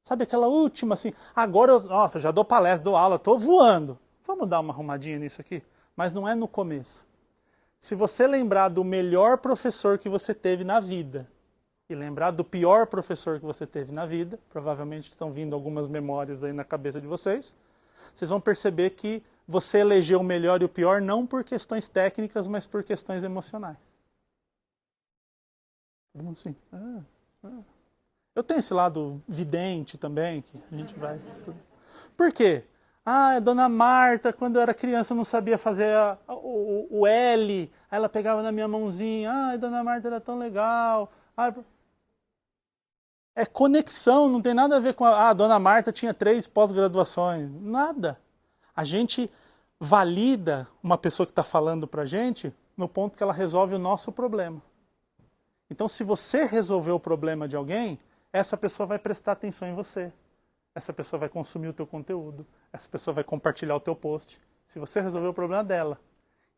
Sabe aquela última assim, agora eu já dou palestra, dou aula, estou voando. Vamos dar uma arrumadinha nisso aqui? Mas não é no começo. Se você lembrar do melhor professor que você teve na vida e lembrar do pior professor que você teve na vida, provavelmente estão vindo algumas memórias aí na cabeça de vocês, vocês vão perceber que você elegeu o melhor e o pior não por questões técnicas, mas por questões emocionais. Todo mundo assim, Eu tenho esse lado vidente também, que a gente vai estudar. Por quê? A Dona Marta, quando eu era criança, não sabia fazer o L, aí ela pegava na minha mãozinha, Dona Marta era tão legal. É conexão, não tem nada a ver com a Dona Marta tinha 3 pós-graduações. Nada. A gente valida uma pessoa que está falando para a gente no ponto que ela resolve o nosso problema. Então, se você resolver o problema de alguém, essa pessoa vai prestar atenção em você. Essa pessoa vai consumir o teu conteúdo. Essa pessoa vai compartilhar o teu post. Se você resolver o problema dela.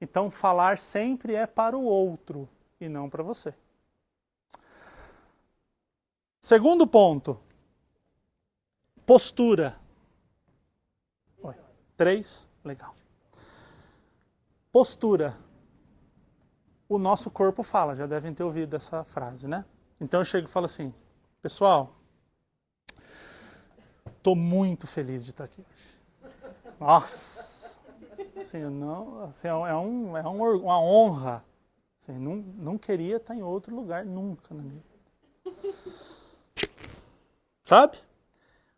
Então, falar sempre é para o outro e não para você. Segundo ponto. Postura. 3, legal. Postura. O nosso corpo fala, já devem ter ouvido essa frase, né? Então eu chego e falo assim, pessoal, estou muito feliz de estar aqui hoje. Nossa! Assim, uma honra. Assim, não queria estar em outro lugar nunca na minha vida. Sabe?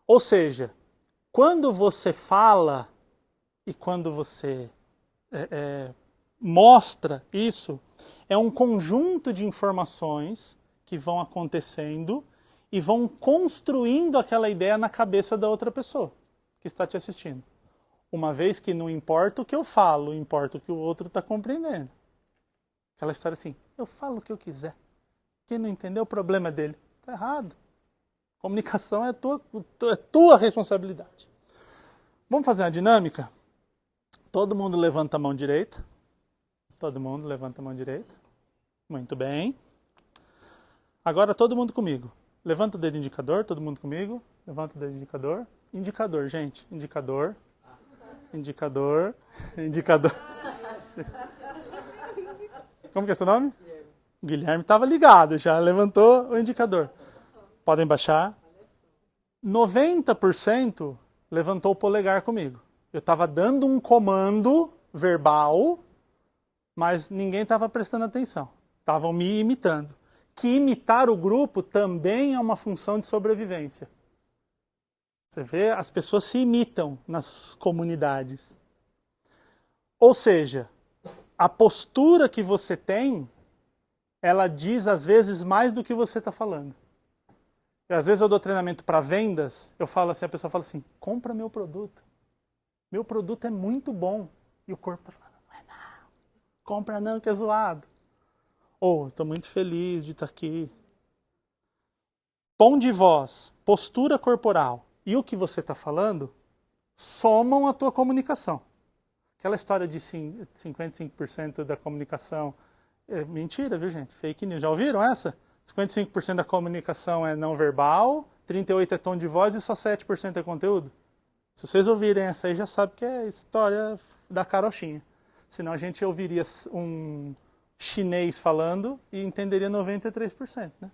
Ou seja, quando você fala e quando você mostra isso, é um conjunto de informações que vão acontecendo e vão construindo aquela ideia na cabeça da outra pessoa que está te assistindo. Uma vez que não importa o que eu falo, importa o que o outro está compreendendo. Aquela história assim, eu falo o que eu quiser. Quem não entendeu, o problema é dele. Está errado. Comunicação é tua responsabilidade. Vamos fazer uma dinâmica? Todo mundo levanta a mão direita. Todo mundo levanta a mão direita. Muito bem. Agora todo mundo comigo. Levanta o dedo indicador, todo mundo comigo. Levanta o dedo indicador. Indicador, gente. Indicador. Indicador. Indicador. Como que é seu nome? Guilherme estava ligado, já levantou o indicador. Podem baixar. 90% levantou o polegar comigo. Eu estava dando um comando verbal, mas ninguém estava prestando atenção. Estavam me imitando. Que imitar o grupo também é uma função de sobrevivência. Você vê, as pessoas se imitam nas comunidades. Ou seja, a postura que você tem, ela diz às vezes mais do que você está falando. E, às vezes eu dou treinamento para vendas, eu falo assim, a pessoa fala assim, compra meu produto. Meu produto é muito bom. E o corpo está falando, não é não. Compra não, que é zoado. Ou, estou muito feliz de estar aqui. Tom de voz, postura corporal e o que você está falando somam a tua comunicação. Aquela história de 55% da comunicação é mentira, viu gente? Fake news. Já ouviram essa? 55% da comunicação é não verbal, 38% é tom de voz e só 7% é conteúdo. Se vocês ouvirem essa aí, já sabe que é história da carochinha. Senão a gente ouviria um chinês falando e entenderia 93%, né?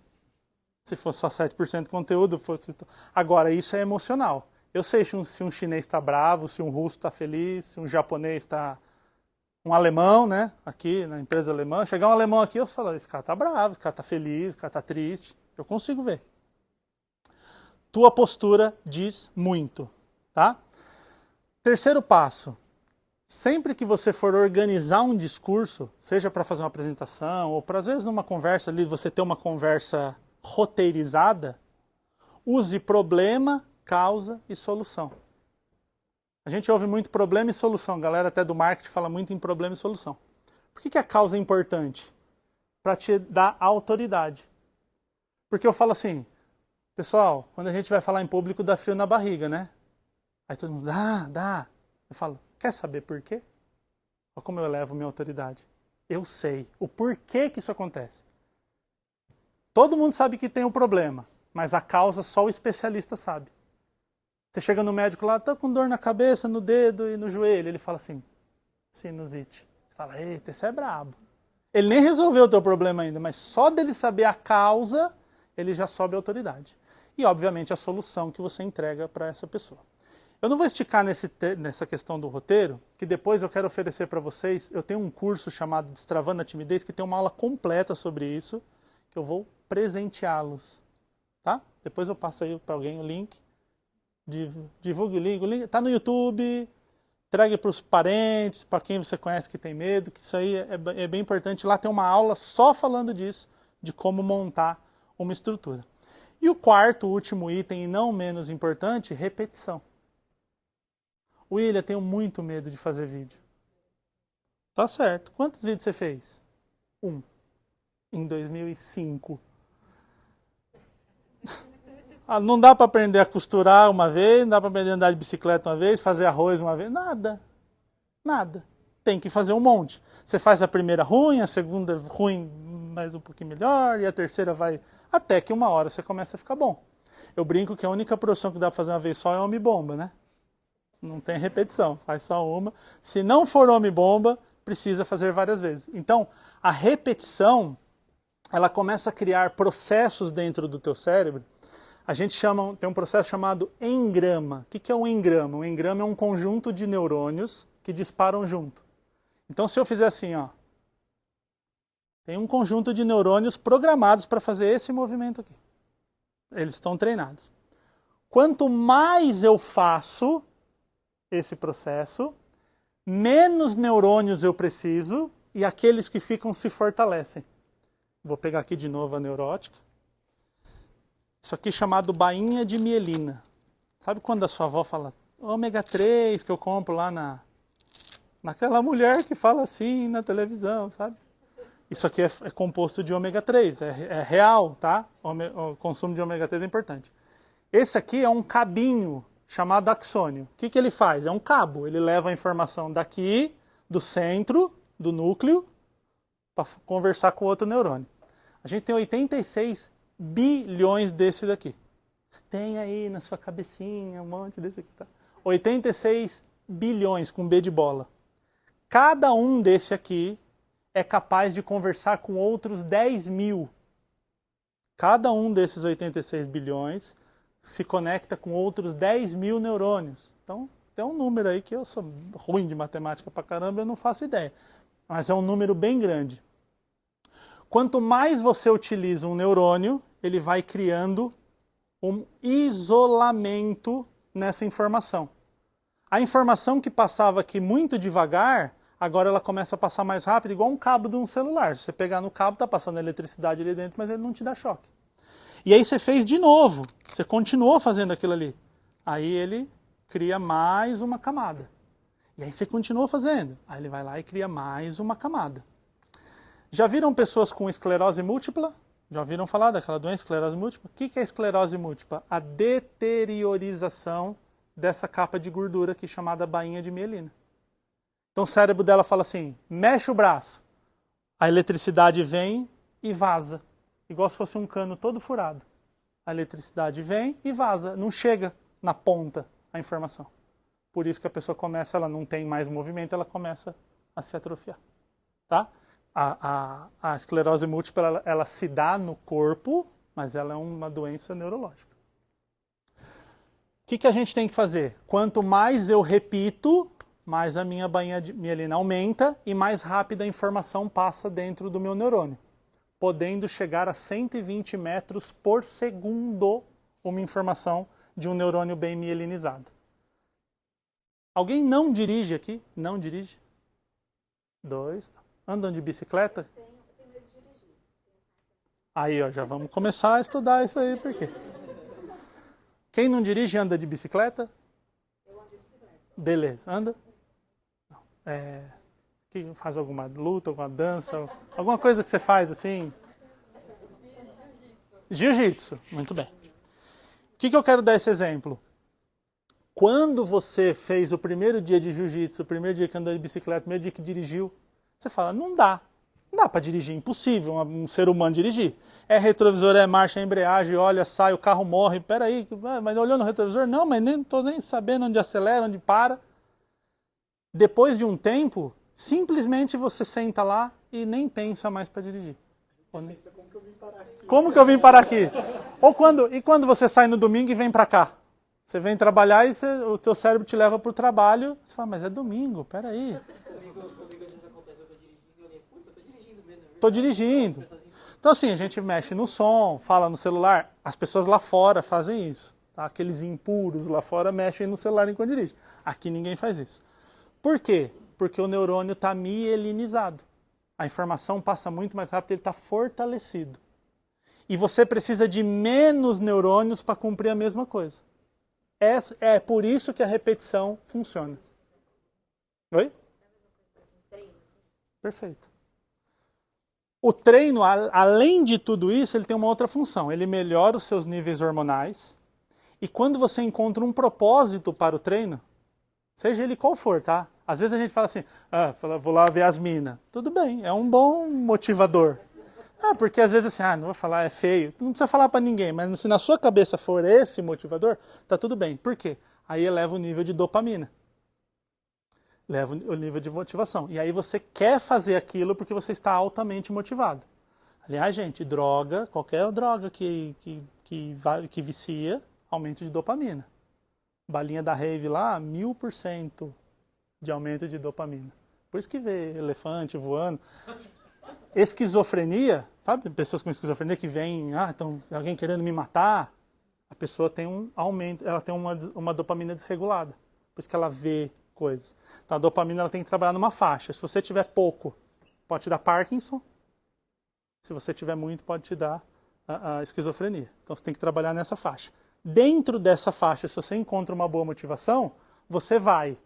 Se fosse só 7% de conteúdo, fosse... Agora, isso é emocional. Eu sei se um chinês está bravo, se um russo está feliz, se um japonês está... Um alemão, né? Aqui na empresa alemã. Chegar um alemão aqui, eu falo, esse cara está bravo, esse cara está feliz, esse cara está triste. Eu consigo ver. Tua postura diz muito, tá? Terceiro passo. Sempre que você for organizar um discurso, seja para fazer uma apresentação ou para, às vezes, numa conversa ali, você ter uma conversa roteirizada, use problema, causa e solução. A gente ouve muito problema e solução. A galera até do marketing fala muito em problema e solução. Por que a causa é importante? Para te dar autoridade. Porque eu falo assim, pessoal, quando a gente vai falar em público dá frio na barriga, né? Aí todo mundo, dá. Eu falo, quer saber por quê? Olha como eu elevo minha autoridade. Eu sei o porquê que isso acontece. Todo mundo sabe que tem um problema, mas a causa só o especialista sabe. Você chega no médico lá, tá com dor na cabeça, no dedo e no joelho. Ele fala assim, sinusite. Você fala, eita, esse é brabo. Ele nem resolveu o teu problema ainda, mas só dele saber a causa, ele já sobe a autoridade. E, obviamente, a solução que você entrega para essa pessoa. Eu não vou esticar nessa questão do roteiro, que depois eu quero oferecer para vocês. Eu tenho um curso chamado Destravando a Timidez, que tem uma aula completa sobre isso, que eu vou presenteá-los. Tá? Depois eu passo aí para alguém o link. Divulgue o link. Está no YouTube. Entregue para os parentes, para quem você conhece que tem medo, que isso aí é bem importante. Lá tem uma aula só falando disso, de como montar uma estrutura. E o quarto, último item, e não menos importante, repetição. William, tenho muito medo de fazer vídeo. Tá certo. Quantos vídeos você fez? 1. Em 2005. Não dá para aprender a costurar uma vez, não dá para aprender a andar de bicicleta uma vez, fazer arroz uma vez, nada. Nada. Tem que fazer um monte. Você faz a primeira ruim, a segunda ruim mais um pouquinho melhor, e a terceira vai... Até que uma hora você começa a ficar bom. Eu brinco que a única profissão que dá para fazer uma vez só é homem-bomba, né? Não tem repetição, faz só uma. Se não for homem-bomba, precisa fazer várias vezes. Então, a repetição, ela começa a criar processos dentro do teu cérebro. A gente tem um processo chamado engrama. O que é um engrama? Um engrama é um conjunto de neurônios que disparam junto. Então, se eu fizer assim, ó, tem um conjunto de neurônios programados para fazer esse movimento aqui. Eles estão treinados. Quanto mais eu faço esse processo, menos neurônios eu preciso e aqueles que ficam se fortalecem. Vou pegar aqui de novo a neurótica. Isso aqui é chamado bainha de mielina. Sabe quando a sua avó fala ômega 3 que eu compro lá naquela mulher que fala assim na televisão, sabe? Isso aqui é composto de ômega 3, é real, tá? O consumo de ômega 3 é importante. Esse aqui é um cabinho chamado axônio. O que ele faz? É um cabo, ele leva a informação daqui, do centro, do núcleo, para conversar com o outro neurônio. A gente tem 86 bilhões desse daqui. Tem aí na sua cabecinha um monte desse aqui, tá? 86 bilhões com B de bola. Cada um desse aqui é capaz de conversar com outros 10 mil. Cada um desses 86 bilhões se conecta com outros 10 mil neurônios. Então, tem um número aí que eu sou ruim de matemática pra caramba, eu não faço ideia. Mas é um número bem grande. Quanto mais você utiliza um neurônio, ele vai criando um isolamento nessa informação. A informação que passava aqui muito devagar, agora ela começa a passar mais rápido, igual um cabo de um celular. Se você pegar no cabo, está passando eletricidade ali dentro, mas ele não te dá choque. E aí você fez de novo, você continuou fazendo aquilo ali. Aí ele cria mais uma camada. E aí você continuou fazendo. Aí ele vai lá e cria mais uma camada. Já viram pessoas com esclerose múltipla? Já ouviram falar daquela doença, esclerose múltipla? O que é esclerose múltipla? A deteriorização dessa capa de gordura aqui chamada bainha de mielina. Então o cérebro dela fala assim, mexe o braço. A eletricidade vem e vaza. Igual se fosse um cano todo furado. A eletricidade vem e vaza. Não chega na ponta a informação. Por isso que a pessoa começa, ela não tem mais movimento, ela começa a se atrofiar. Tá? A esclerose múltipla, ela se dá no corpo, mas ela é uma doença neurológica. O que a gente tem que fazer? Quanto mais eu repito, mais a minha bainha de mielina aumenta e mais rápida a informação passa dentro do meu neurônio, podendo chegar a 120 metros por segundo uma informação de um neurônio bem mielinizado. Alguém não dirige aqui? Não dirige? 2. Andam de bicicleta? Eu tenho medo de dirigir. Aí, ó, já vamos começar a estudar isso aí, por quê? Quem não dirige anda de bicicleta? Eu ando de bicicleta. Beleza, anda? Não. Que faz alguma luta, alguma dança, alguma coisa que você faz assim? Jiu-jitsu, muito bem. O que eu quero dar esse exemplo? Quando você fez o primeiro dia de jiu-jitsu, o primeiro dia que andou de bicicleta, o primeiro dia que dirigiu, você fala, não dá. Não dá para dirigir, impossível um ser humano dirigir. É retrovisor, é marcha, é embreagem, olha, sai, o carro morre, peraí, mas olhou no retrovisor? Não, mas nem estou nem sabendo onde acelera, onde para. Depois de um tempo, simplesmente você senta lá e nem pensa mais para dirigir. Como que eu vim parar aqui? E quando você sai no domingo e vem para cá? Você vem trabalhar e o teu cérebro te leva para o trabalho. Você fala, mas é domingo, peraí. Comigo às vezes acontece, eu tô dirigindo e eu olhei, putz, eu tô dirigindo mesmo. Tô dirigindo. Então assim, a gente mexe no som, fala no celular. As pessoas lá fora fazem isso. Tá? Aqueles impuros lá fora mexem no celular enquanto dirige. Aqui ninguém faz isso. Por quê? Porque o neurônio está mielinizado. A informação passa muito mais rápido, ele está fortalecido. E você precisa de menos neurônios para cumprir a mesma coisa. É por isso que a repetição funciona. Oi? Perfeito. O treino, além de tudo isso, ele tem uma outra função. Ele melhora os seus níveis hormonais. E quando você encontra um propósito para o treino, seja ele qual for, tá? Às vezes a gente fala assim, vou lá ver as minas. Tudo bem, é um bom motivador. Porque às vezes assim, não vou falar, é feio. Não precisa falar para ninguém, mas se na sua cabeça for esse motivador, tá tudo bem. Por quê? Aí eleva o nível de dopamina. Leva o nível de motivação. E aí você quer fazer aquilo porque você está altamente motivado. Aliás, gente, droga, qualquer droga que vicia, aumento de dopamina. Balinha da rave lá, 1000% de aumento de dopamina. Por isso que vê elefante voando. Esquizofrenia, sabe? Pessoas com esquizofrenia que vêm, então alguém querendo me matar. A pessoa tem um aumento, ela tem uma dopamina desregulada. Por isso que ela vê coisas. Então a dopamina ela tem que trabalhar numa faixa. Se você tiver pouco, pode te dar Parkinson. Se você tiver muito, pode te dar a esquizofrenia. Então você tem que trabalhar nessa faixa. Dentro dessa faixa, se você encontra uma boa motivação, você vai.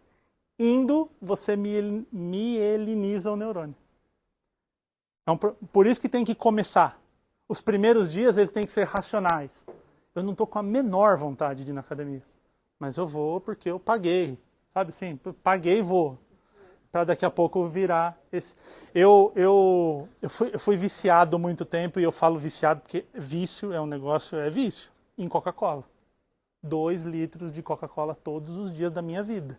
Indo, você mieliniza o neurônio. Então, por isso que tem que começar. Os primeiros dias eles têm que ser racionais. Eu não estou com a menor vontade de ir na academia. Mas eu vou porque eu paguei. Sabe assim? Paguei e vou. Para daqui a pouco virar esse... Eu fui viciado muito tempo, e eu falo viciado porque vício é um negócio, é vício, em Coca-Cola. 2 litros de Coca-Cola todos os dias da minha vida.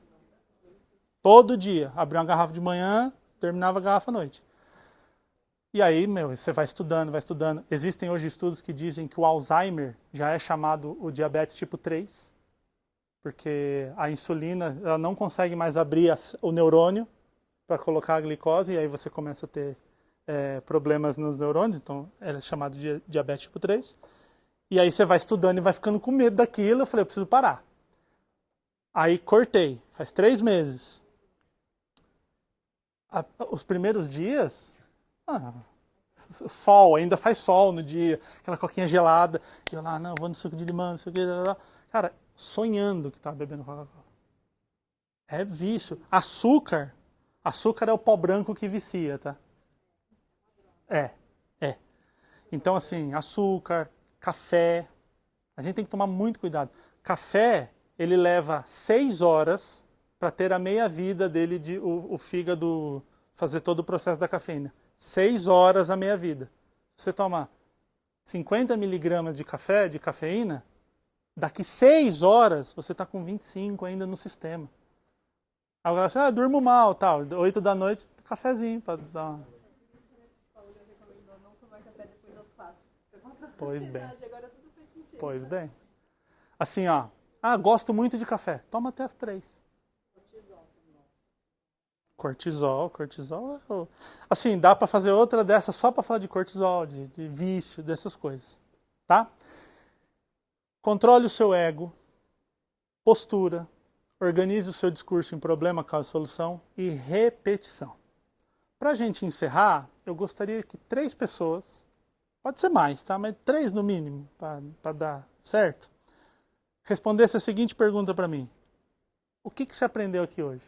Todo dia. Abria uma garrafa de manhã, terminava a garrafa à noite. E aí, você vai estudando, vai estudando. Existem hoje estudos que dizem que o Alzheimer já é chamado o diabetes tipo 3, porque a insulina ela não consegue mais abrir o neurônio para colocar a glicose, e aí você começa a ter problemas nos neurônios, então é chamado de diabetes tipo 3. E aí você vai estudando e vai ficando com medo daquilo. Eu falei, eu preciso parar. Aí cortei, faz 3 meses. Os primeiros dias... sol, ainda faz sol no dia, aquela coquinha gelada, e eu lá, não, vou no suco de limão, não sei o que, cara, sonhando que tá bebendo Coca-Cola. É vício. Açúcar é o pó branco que vicia, tá? É. Então assim, açúcar, café, a gente tem que tomar muito cuidado. Café, ele leva 6 horas para ter a meia-vida dele, o fígado fazer todo o processo da cafeína. 6 horas a meia-vida. Se você toma 50 miligramas de café, de cafeína, daqui 6 horas você está com 25 ainda no sistema. Agora você, durmo mal, tal. 8 da noite, cafezinho para dar uma... Não tomar café depois das 4. Pois bem. Agora tudo faz sentido. Pois bem. Assim, gosto muito de café. Toma até as 3. Cortisol. Assim, dá para fazer outra dessa só para falar de cortisol, de vício, dessas coisas. Tá? Controle o seu ego, postura, Organize o seu discurso em problema, causa e solução e repetição. Para a gente encerrar, eu gostaria que 3 pessoas, pode ser mais, tá? Mas 3 no mínimo, para dar certo, respondesse a seguinte pergunta para mim. O que você aprendeu aqui hoje?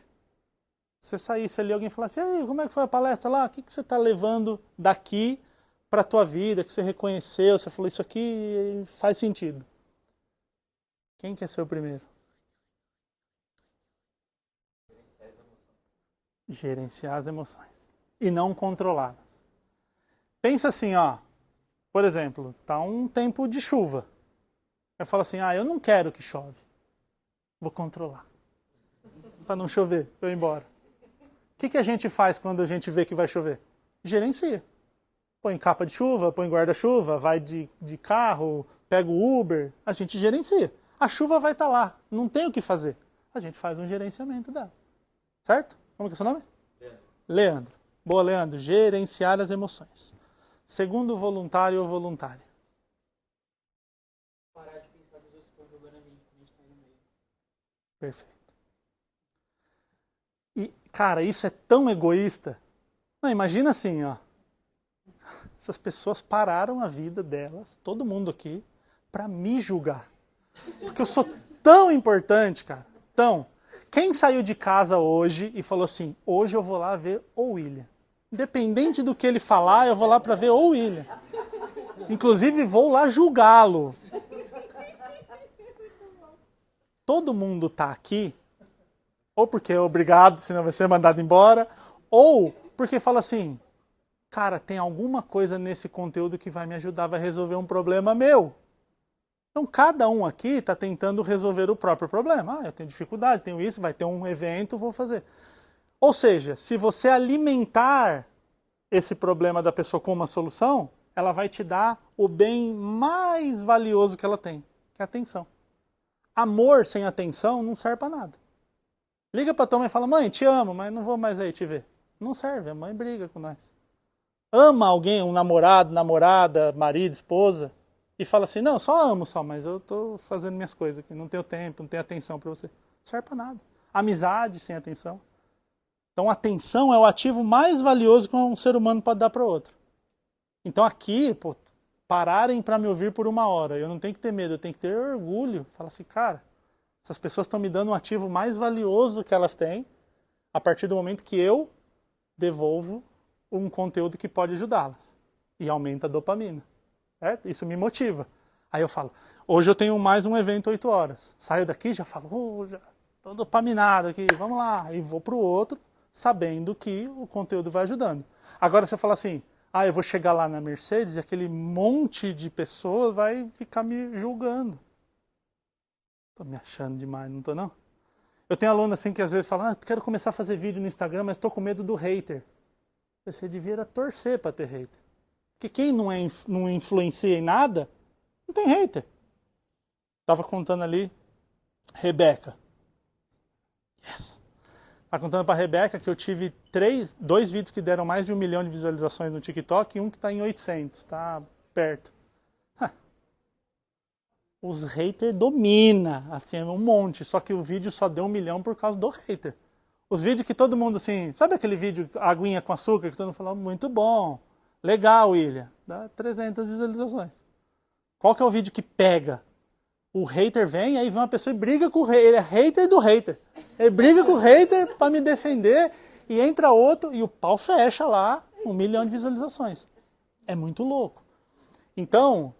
Se você saísse ali, alguém falasse, e aí, como é que foi a palestra lá? O que você está levando daqui para a tua vida, que você reconheceu, você falou, isso aqui faz sentido. Quem quer ser o primeiro? Gerenciar as emoções. E não controlá-las. Pensa assim, ó. Por exemplo, tá um tempo de chuva. Eu falo assim, eu não quero que chove. Vou controlar. Para não chover, eu ir embora. O que a gente faz quando a gente vê que vai chover? Gerencia. Põe capa de chuva, põe guarda-chuva, vai de carro, pega o Uber. A gente gerencia. A chuva vai estar lá. Não tem o que fazer. A gente faz um gerenciamento dela. Certo? Como que é o seu nome? Leandro. Boa, Leandro. Gerenciar as emoções. Segundo, voluntário ou voluntária. Parar de pensar que os outros estão jogando a gente tá no meio. Perfeito. E, cara, isso é tão egoísta. Não, imagina assim, ó. Essas pessoas pararam a vida delas, todo mundo aqui, para me julgar. Porque eu sou tão importante, cara. Tão. Quem saiu de casa hoje e falou assim, hoje eu vou lá ver o William. Independente do que ele falar, eu vou lá para ver o William. Inclusive, vou lá julgá-lo. Todo mundo tá aqui, ou porque é obrigado, senão vai ser mandado embora, ou porque fala assim, cara, tem alguma coisa nesse conteúdo que vai me ajudar, vai resolver um problema meu. Então, cada um aqui está tentando resolver o próprio problema. Eu tenho dificuldade, tenho isso, vai ter um evento, vou fazer. Ou seja, se você alimentar esse problema da pessoa com uma solução, ela vai te dar o bem mais valioso que ela tem, que é a atenção. Amor sem atenção não serve para nada. Liga para tua mãe e fala, mãe, te amo, mas não vou mais aí te ver. Não serve, a mãe briga com nós. Ama alguém, um namorado, namorada, marido, esposa, e fala assim, não, só amo só, mas eu tô fazendo minhas coisas aqui, não tenho tempo, não tenho atenção para você. Não serve para nada. Amizade sem atenção. Então, a atenção é o ativo mais valioso que um ser humano pode dar para outro. Então, aqui, pararem para me ouvir por 1 hora, eu não tenho que ter medo, eu tenho que ter orgulho. Falar assim, cara, essas pessoas estão me dando um ativo mais valioso que elas têm, a partir do momento que eu devolvo um conteúdo que pode ajudá-las. E aumenta a dopamina. Certo? Isso me motiva. Aí eu falo, hoje eu tenho mais um evento 8 horas. Saio daqui, já falo, já estou dopaminado aqui, vamos lá. E vou para o outro, sabendo que o conteúdo vai ajudando. Agora você fala assim, eu vou chegar lá na Mercedes e aquele monte de pessoas vai ficar me julgando. Estou me achando demais, não estou não? Eu tenho aluno assim que às vezes fala, quero começar a fazer vídeo no Instagram, mas estou com medo do hater. Você devia torcer para ter hater. Porque quem não influencia em nada, não tem hater. Estava contando ali, Rebeca. Yes. Estava contando para a Rebeca que eu tive 2 vídeos que deram mais de 1 milhão de visualizações no TikTok e um que está em 800, está perto. Os haters dominam, assim, um monte. Só que o vídeo só deu 1 milhão por causa do hater. Os vídeos que todo mundo assim, sabe aquele vídeo aguinha com açúcar que todo mundo falou, muito bom. Legal, William. Dá 300 visualizações. Qual que é o vídeo que pega? O hater vem, aí vem uma pessoa e briga com o hater. Ele é hater do hater. Ele briga com o hater para me defender. E entra outro e o pau fecha lá 1 milhão de visualizações. É muito louco. Então,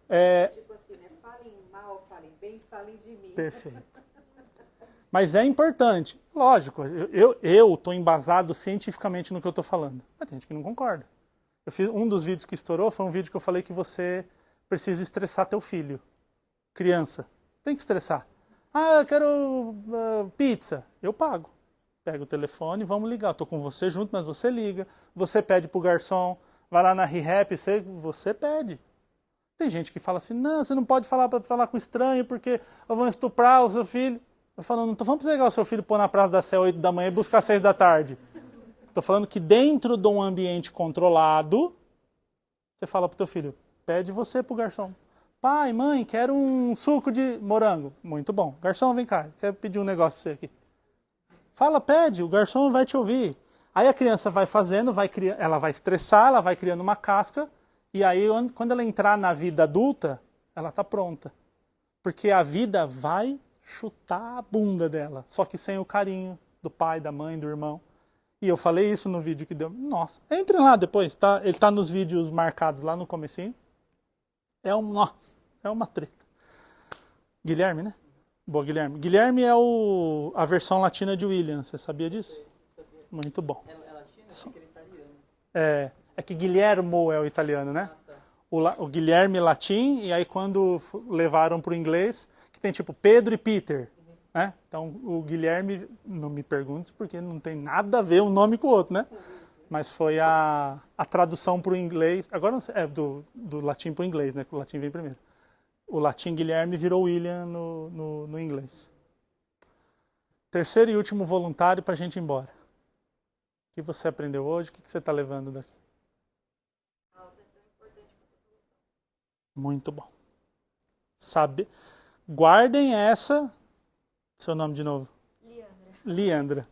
Tipo assim, né? Falem mal, falem bem, falem de mim. Perfeito. Mas é importante. Lógico, eu estou embasado cientificamente no que eu estou falando. Mas tem gente que não concorda. Um dos vídeos que estourou foi um vídeo que eu falei que você precisa estressar teu filho. Criança. Tem que estressar. Eu quero pizza. Eu pago. Pega o telefone, vamos ligar. Estou com você junto, mas você liga. Você pede pro garçom. Vai lá na ReHap, você pede. Tem gente que fala assim, não, você não pode falar com estranho porque vão estuprar o seu filho. Eu falo, não estou falando para pegar o seu filho, pôr na Praça da Sé 8 da manhã e buscar 6 da tarde. Estou falando que dentro de um ambiente controlado, você fala para o teu filho, pede você para o garçom. Pai, mãe, quero um suco de morango. Muito bom. Garçom, vem cá, quero pedir um negócio para você aqui. Fala, pede, o garçom vai te ouvir. Aí a criança vai fazendo, ela vai estressar, ela vai criando uma casca, e aí quando ela entrar na vida adulta, ela está pronta. Porque a vida vai chutar a bunda dela, só que sem o carinho do pai, da mãe, do irmão. E eu falei isso no vídeo que deu. Nossa, entrem lá depois, tá? Ele tá nos vídeos marcados lá no comecinho. Nossa, é uma treta. Guilherme, né? Boa, Guilherme. Guilherme é a versão latina de William, você sabia disso? Sabia. Muito bom. É latina? Achei que era italiano. É que Guilhermo é o italiano, né? Ah, tá. O Guilherme latim, e aí quando levaram para o inglês, que tem tipo Pedro e Peter. Né? Então o Guilherme, não me pergunte porque não tem nada a ver um nome com o outro, né? Mas foi a tradução para o inglês, agora não sei, do latim para o inglês, né? Que o latim vem primeiro. O latim Guilherme virou William no inglês. Terceiro e último voluntário para a gente ir embora. O que você aprendeu hoje? O que você está levando daqui? Muito bom. Guardem essa. Seu nome de novo? Leandra.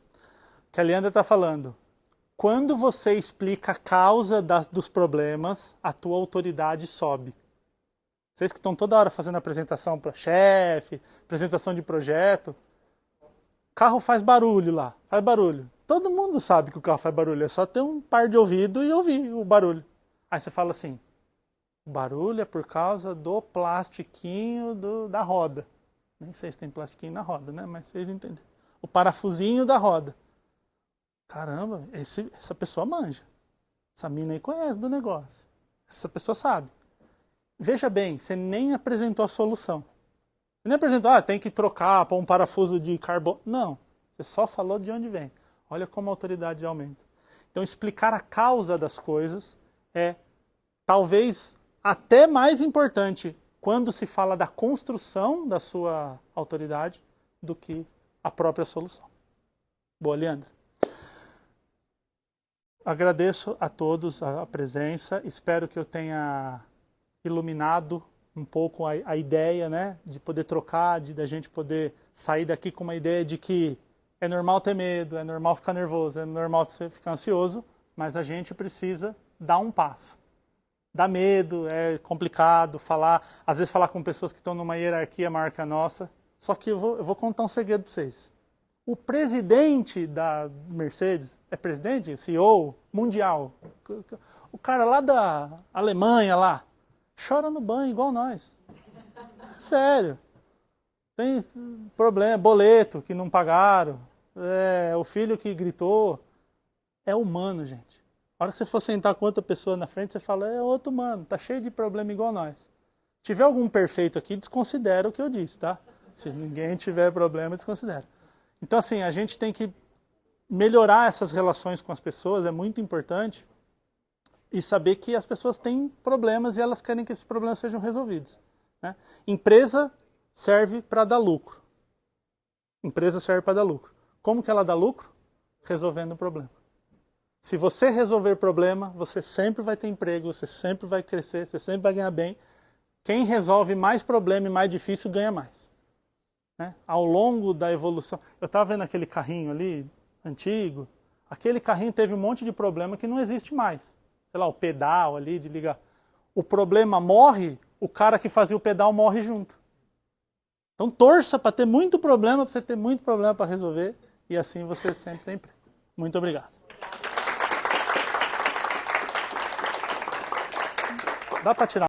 Que a Leandra está falando. Quando você explica a causa dos problemas, a tua autoridade sobe. Vocês que estão toda hora fazendo apresentação para chefe, apresentação de projeto, o carro faz barulho lá, faz barulho. Todo mundo sabe que o carro faz barulho, é só ter um par de ouvido e ouvir o barulho. Aí você fala assim, o barulho é por causa do plastiquinho da roda. Nem sei se tem plastiquinho na roda, né? Mas vocês entendem. O parafusinho da roda. Caramba, essa pessoa manja. Essa mina aí conhece do negócio. Essa pessoa sabe. Veja bem, você nem apresentou a solução. Você nem apresentou, tem que trocar para um parafuso de carbono. Não, você só falou de onde vem. Olha como a autoridade aumenta. Então, explicar a causa das coisas é talvez até mais importante quando se fala da construção da sua autoridade do que a própria solução. Boa, Leandra. Agradeço a todos a presença. Espero que eu tenha iluminado um pouco a ideia, né, de poder trocar, da gente poder sair daqui com uma ideia de que é normal ter medo, é normal ficar nervoso, é normal ficar ansioso, mas a gente precisa dar um passo. Dá medo, é complicado falar, às vezes falar com pessoas que estão numa hierarquia maior que a nossa. Só que eu vou contar um segredo para vocês. O presidente da Mercedes, é presidente? CEO mundial. O cara lá da Alemanha, lá, chora no banho igual nós. Sério. Tem problema, boleto que não pagaram, o filho que gritou. É humano, gente. A hora que você for sentar com outra pessoa na frente, você fala, é outro humano, tá cheio de problema igual nós. Se tiver algum perfeito aqui, desconsidera o que eu disse, tá? Se ninguém tiver problema, desconsidera. Então, assim, a gente tem que melhorar essas relações com as pessoas, é muito importante, e saber que as pessoas têm problemas e elas querem que esses problemas sejam resolvidos. Né? Empresa serve para dar lucro. Empresa serve para dar lucro. Como que ela dá lucro? Resolvendo o problema. Se você resolver problema, você sempre vai ter emprego, você sempre vai crescer, você sempre vai ganhar bem. Quem resolve mais problema e mais difícil ganha mais. Né? Ao longo da evolução, eu estava vendo aquele carrinho ali, antigo, aquele carrinho teve um monte de problema que não existe mais. Sei lá, o pedal ali de ligar. O problema morre, o cara que fazia o pedal morre junto. Então torça para ter muito problema, para você ter muito problema para resolver, e assim você sempre tem emprego. Muito obrigado. Dá para tirar.